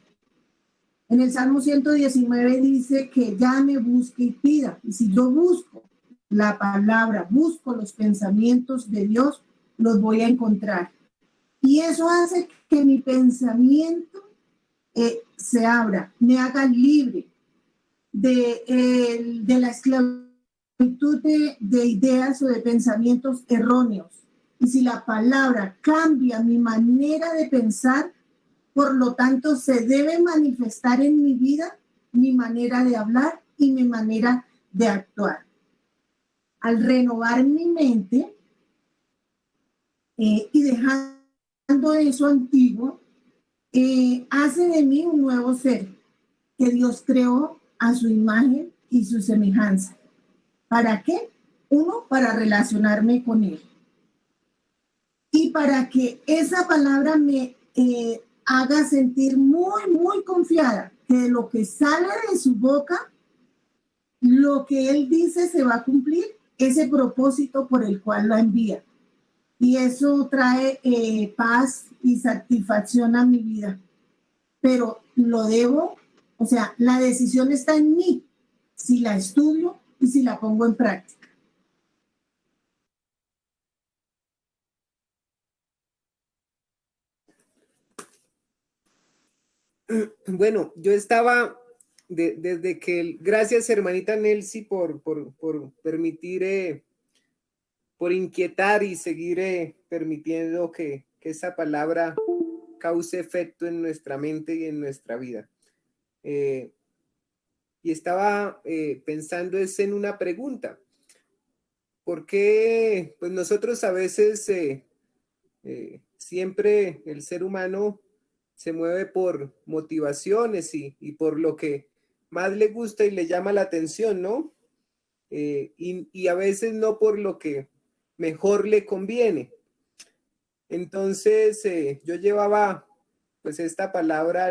En el Salmo 119 dice que llame, busque y pida. Y si yo busco la palabra, busco los pensamientos de Dios, los voy a encontrar. Y eso hace que mi pensamiento se abra, me haga libre de la esclavitud de ideas o de pensamientos erróneos. Y si la palabra cambia mi manera de pensar, por lo tanto se debe manifestar en mi vida mi manera de hablar y mi manera de actuar. Al renovar mi mente y dejando eso antiguo, hace de mí un nuevo ser que Dios creó a su imagen y su semejanza. ¿Para qué? Uno, para relacionarme con Él. Y para que esa palabra me haga sentir muy, muy confiada que de lo que sale de su boca, lo que Él dice se va a cumplir, ese propósito por el cual lo envía. Y eso trae paz y satisfacción a mi vida. Pero lo debo, o sea, la decisión está en mí, si la estudio y si la pongo en práctica. Bueno, yo estaba desde que, gracias hermanita Nelcy por permitir, por inquietar y seguir permitiendo que esa palabra cause efecto en nuestra mente y en nuestra vida. Y estaba pensando en una pregunta. ¿Por qué pues nosotros a veces siempre el ser humano se mueve por motivaciones y por lo que más le gusta y le llama la atención, ¿no? Y a veces no por lo que mejor le conviene? Entonces yo llevaba pues esta palabra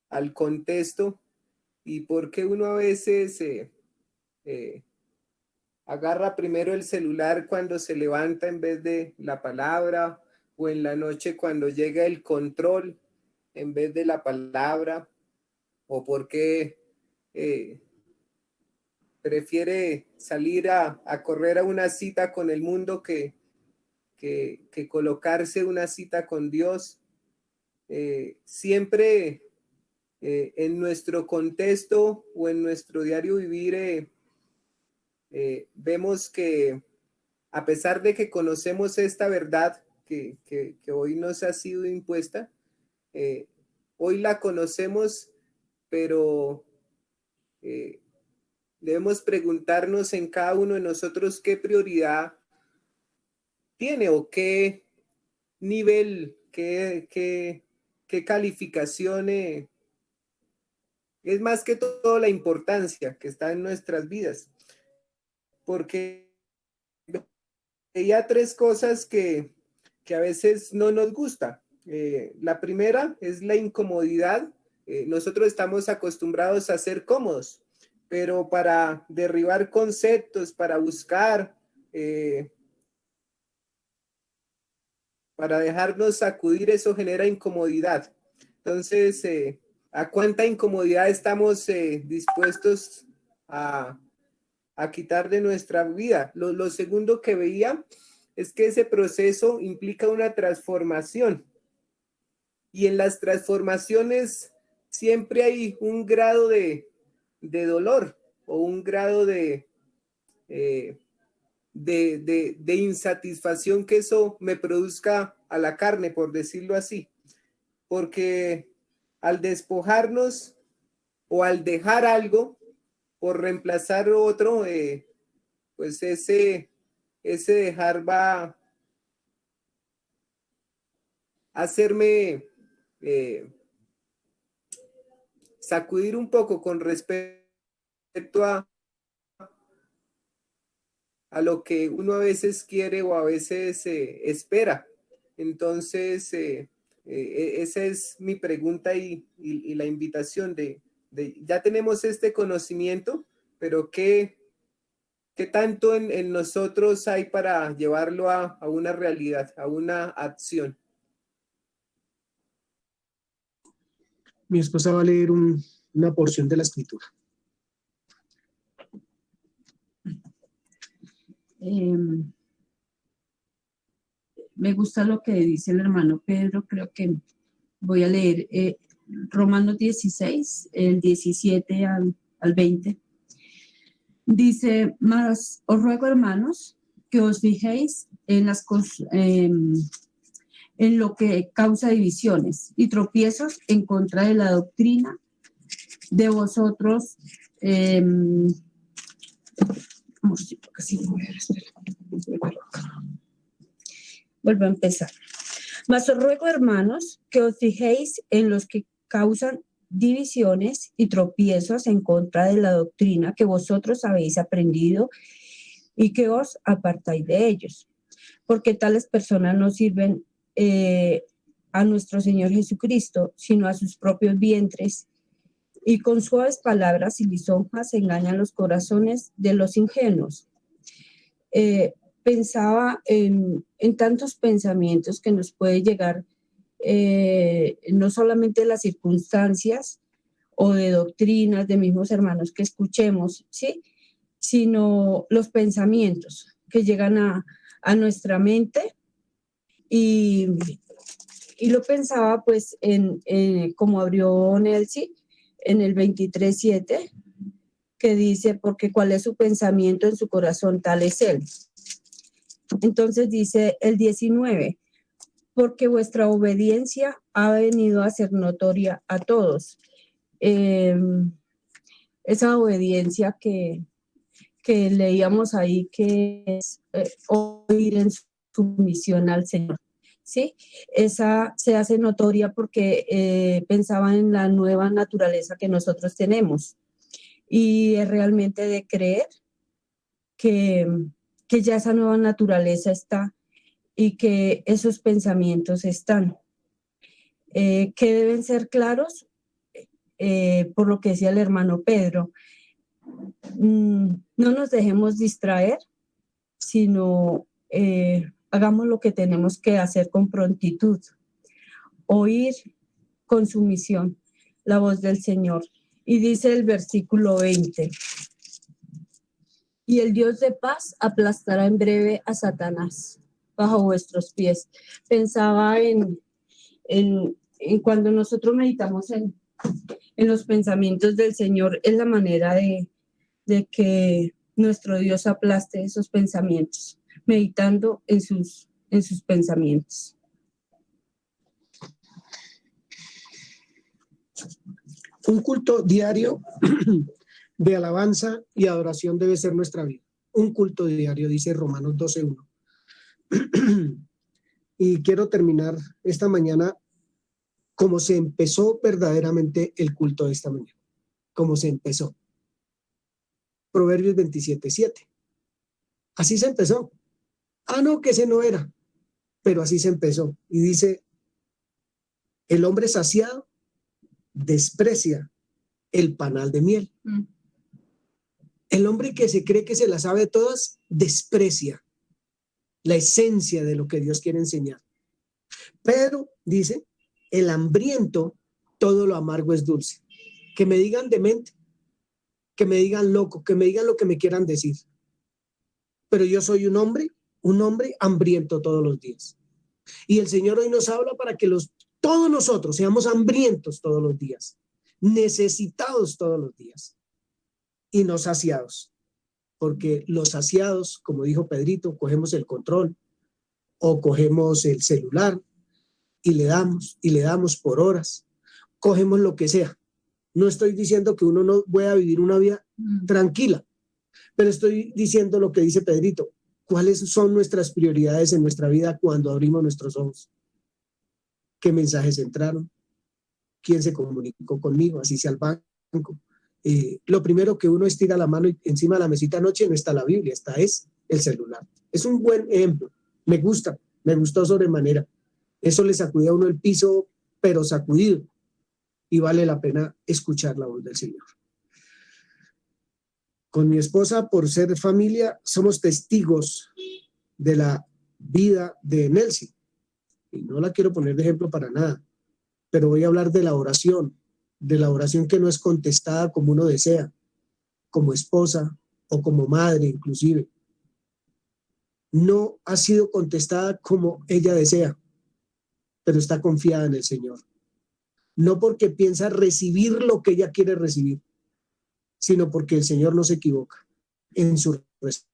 al contexto, y porque uno a veces agarra primero el celular cuando se levanta en vez de la palabra, o en la noche cuando llega el control en vez de la palabra, o porque prefiere salir a correr a una cita con el mundo que colocarse una cita con Dios. Siempre en nuestro contexto o en nuestro diario vivir vemos que a pesar de que conocemos esta verdad que hoy nos ha sido impuesta, hoy la conocemos, pero debemos preguntarnos en cada uno de nosotros qué prioridad tiene o qué nivel, qué calificación es más que todo la importancia que está en nuestras vidas. Porque veía tres cosas que a veces no nos gusta. La primera es la incomodidad. Nosotros estamos acostumbrados a ser cómodos, pero para derribar conceptos, para buscar, para dejarnos sacudir, eso genera incomodidad. Entonces, ¿a cuánta incomodidad estamos dispuestos a quitar de nuestra vida? Lo segundo que veía es que ese proceso implica una transformación. Y en las transformaciones siempre hay un grado de dolor o un grado de insatisfacción que eso me produzca a la carne, por decirlo así. Porque al despojarnos o al dejar algo por reemplazar otro, pues ese dejar va a hacerme sacudir un poco con respecto a lo que uno a veces quiere o a veces espera. Entonces, esa es mi pregunta y la invitación ya tenemos este conocimiento, pero ¿qué tanto en nosotros hay para llevarlo a una realidad, a una acción? Mi esposa va a leer una porción de la escritura. Me gusta lo que dice el hermano Pedro, creo que voy a leer Romanos 16, el 17 al 20. Dice, mas os ruego, hermanos, que os fijéis en lo que causa divisiones y tropiezos en contra de la doctrina de vosotros. Vuelvo a empezar. Mas os ruego, hermanos, que os fijéis en los que causan divisiones y tropiezos en contra de la doctrina que vosotros habéis aprendido y que os apartáis de ellos, porque tales personas no sirven a nuestro Señor Jesucristo, sino a sus propios vientres, y con suaves palabras y lisonjas engañan los corazones de los ingenuos. Pensaba en tantos pensamientos que nos puede llegar, no solamente de las circunstancias o de doctrinas de mismos hermanos que escuchemos, ¿sí? Sino los pensamientos que llegan a nuestra mente y lo pensaba pues como abrió Nelsi en el 23:7, que dice, porque cuál es su pensamiento en su corazón, tal es él. Entonces dice el 19, porque vuestra obediencia ha venido a ser notoria a todos. Esa obediencia que leíamos ahí, que es oír en sumisión al Señor, ¿sí? Esa se hace notoria porque pensaba en la nueva naturaleza que nosotros tenemos, y es realmente de creer que ya esa nueva naturaleza está y que esos pensamientos están, que deben ser claros, por lo que decía el hermano Pedro. No nos dejemos distraer, sino hagamos lo que tenemos que hacer con prontitud, oír con sumisión la voz del Señor. Y dice el versículo 20, y el Dios de paz aplastará en breve a Satanás bajo vuestros pies. Pensaba en cuando nosotros meditamos en los pensamientos del Señor, es la manera de que nuestro Dios aplaste esos pensamientos, meditando en sus pensamientos. Un culto diario de alabanza y adoración debe ser nuestra vida. Un culto diario, dice Romanos 12:1. Y quiero terminar esta mañana como se empezó verdaderamente el culto de esta mañana. Como se empezó. Proverbios 27:7. Así se empezó. No, que ese no era. Pero así se empezó. Y dice, el hombre saciado desprecia el panal de miel. El hombre que se cree que se la sabe todas, desprecia la esencia de lo que Dios quiere enseñar. Pero, dice, el hambriento, todo lo amargo es dulce. Que me digan demente, que me digan loco, que me digan lo que me quieran decir. Pero yo soy un hombre hambriento todos los días. Y el Señor hoy nos habla para que todos nosotros seamos hambrientos todos los días, necesitados todos los días y no saciados. Porque los saciados, como dijo Pedrito, cogemos el control o cogemos el celular y le damos por horas, cogemos lo que sea. No estoy diciendo que uno no pueda vivir una vida tranquila, pero estoy diciendo lo que dice Pedrito. ¿Cuáles son nuestras prioridades en nuestra vida cuando abrimos nuestros ojos? ¿Qué mensajes entraron? ¿Quién se comunicó conmigo? Así sea al banco. Lo primero que uno estira la mano y encima de la mesita anoche no está la Biblia, es el celular. Es un buen ejemplo. Me gustó sobremanera. Eso le sacudía a uno el piso, pero sacudido, y vale la pena escuchar la voz del Señor. Con mi esposa, por ser familia, somos testigos de la vida de Nelcy. Y no la quiero poner de ejemplo para nada, pero voy a hablar de la oración que no es contestada como uno desea, como esposa o como madre inclusive. No ha sido contestada como ella desea, pero está confiada en el Señor. No porque piensa recibir lo que ella quiere recibir, sino porque el Señor no se equivoca en su respuesta,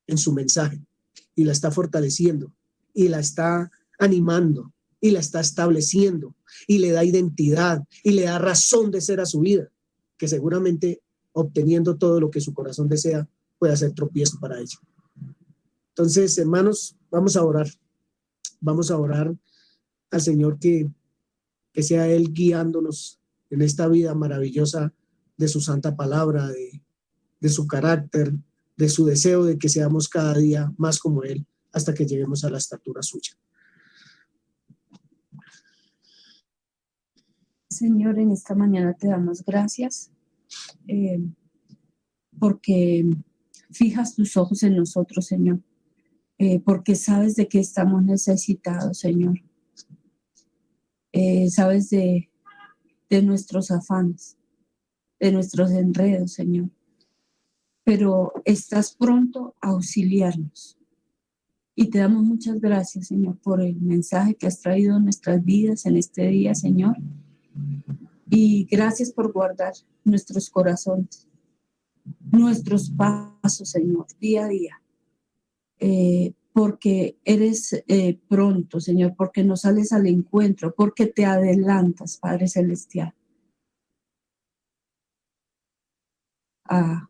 en su mensaje, y la está fortaleciendo, y la está animando, y la está estableciendo, y le da identidad, y le da razón de ser a su vida, que seguramente obteniendo todo lo que su corazón desea puede hacer tropiezo para ella. Entonces, hermanos, vamos a orar al Señor que sea Él guiándonos en esta vida maravillosa de su santa palabra, de su carácter, de su deseo de que seamos cada día más como Él hasta que lleguemos a la estatura suya. Señor, en esta mañana te damos gracias porque fijas tus ojos en nosotros, Señor, porque sabes de qué estamos necesitados, Señor. Sabes de nuestros afanes, de nuestros enredos, Señor, pero estás pronto a auxiliarnos. Y te damos muchas gracias, Señor, por el mensaje que has traído a nuestras vidas en este día, Señor. Y gracias por guardar nuestros corazones, nuestros pasos, Señor, día a día. Porque eres pronto, Señor, porque nos sales al encuentro, porque te adelantas, Padre Celestial, a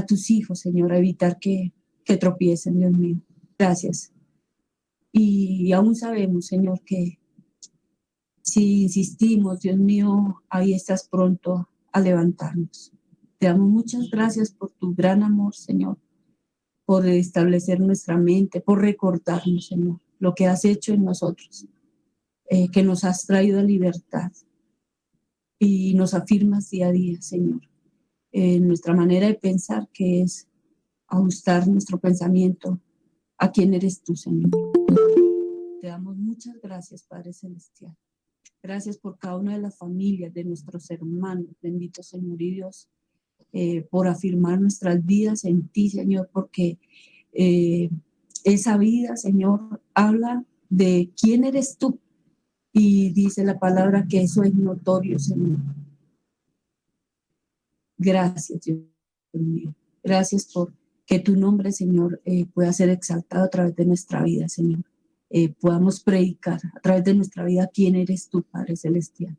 tus hijos, Señor, a evitar que tropiecen, Dios mío. Gracias. Y aún sabemos, Señor, que si insistimos, Dios mío, ahí estás pronto a levantarnos. Te damos muchas gracias por tu gran amor, Señor, por establecer nuestra mente, por recordarnos, Señor, lo que has hecho en nosotros, que nos has traído a libertad y nos afirmas día a día, Señor, en nuestra manera de pensar, que es ajustar nuestro pensamiento a quién eres tú, Señor. Te damos muchas gracias, Padre Celestial. Gracias por cada una de las familias, de nuestros hermanos, bendito Señor y Dios, por afirmar nuestras vidas en ti, Señor, porque esa vida, Señor, habla de quién eres tú, y dice la palabra que eso es notorio, Señor. Gracias, Dios mío. Gracias por que tu nombre, Señor, pueda ser exaltado a través de nuestra vida, Señor. Podamos predicar a través de nuestra vida quién eres tú, Padre Celestial.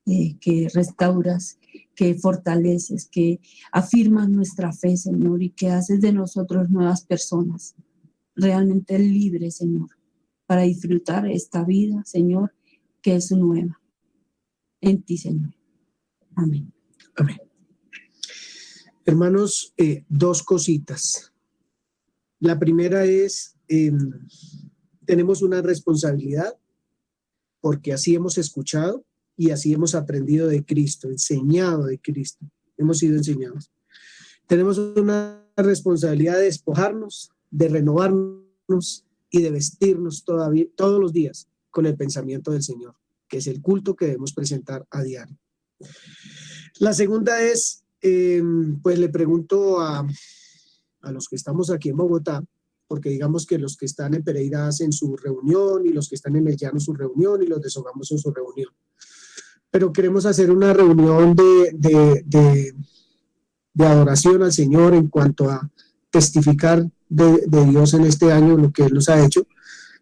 Que restauras, que fortaleces, que afirmas nuestra fe, Señor, y que haces de nosotros nuevas personas, realmente libres, Señor, para disfrutar esta vida, Señor, que es nueva en ti, Señor. Amén. Amén. Hermanos, dos cositas. La primera es, tenemos una responsabilidad, porque así hemos escuchado y así hemos aprendido de Cristo, enseñado de Cristo, hemos sido enseñados. Tenemos una responsabilidad de despojarnos, de renovarnos y de vestirnos todos los días con el pensamiento del Señor, que es el culto que debemos presentar a diario. La segunda es, pues le pregunto a los que estamos aquí en Bogotá, porque digamos que los que están en Pereira hacen su reunión y los que están en el Llano su reunión y los de Sogamos en su reunión. Pero queremos hacer una reunión de adoración al Señor en cuanto a testificar de Dios en este año, lo que Él nos ha hecho.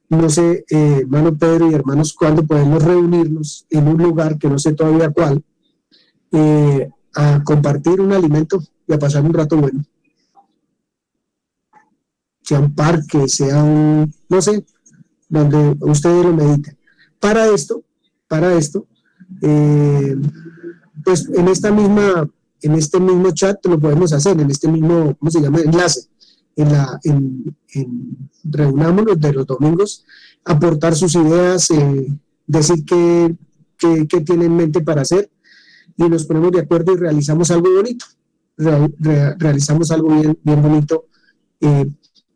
No sé, hermano Pedro y hermanos, cuándo podemos reunirnos en un lugar que no sé todavía cuál, a compartir un alimento y a pasar un rato bueno. Sea un parque, sea un, no sé, donde ustedes lo mediten. Para esto, pues en este mismo chat lo podemos hacer, en este mismo, ¿cómo se llama? Enlace. Reunámonos de los domingos, aportar sus ideas, decir qué tiene en mente para hacer, y nos ponemos de acuerdo y realizamos algo bonito, realizamos algo bien, bien bonito,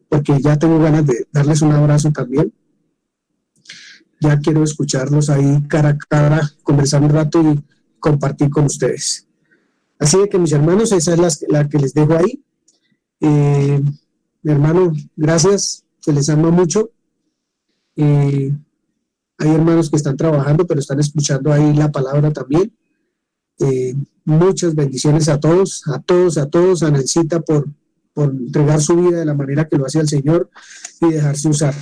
porque ya tengo ganas de darles un abrazo también. Ya quiero escucharlos ahí cara a cara, conversar un rato y compartir con ustedes. Así que mis hermanos, esa es la que les dejo ahí. Mi hermano, gracias, se les ama mucho. Hay hermanos que están trabajando, pero están escuchando ahí la palabra también. Muchas bendiciones a todos, a Nelsita por entregar su vida de la manera que lo hacía el Señor y dejarse usar,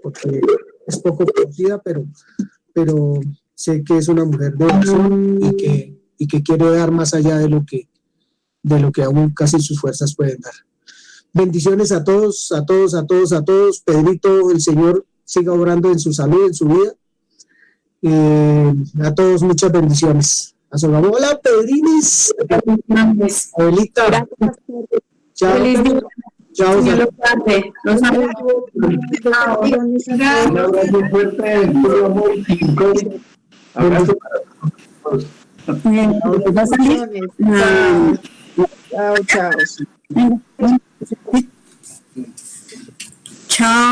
porque es poco conocida, pero sé que es una mujer de oración y que quiere dar más allá de lo que aún casi sus fuerzas pueden dar. Bendiciones a todos. Pedrito, el Señor siga obrando en su salud, en su vida. A todos muchas bendiciones. Hola, Pedrinis. Abuelita. Chao. Feliz día. Chao. Dios los guarde. Los amo. Un abrazo fuerte, puro amor y sin COVID. Abrazo para todos. Chao. Chao.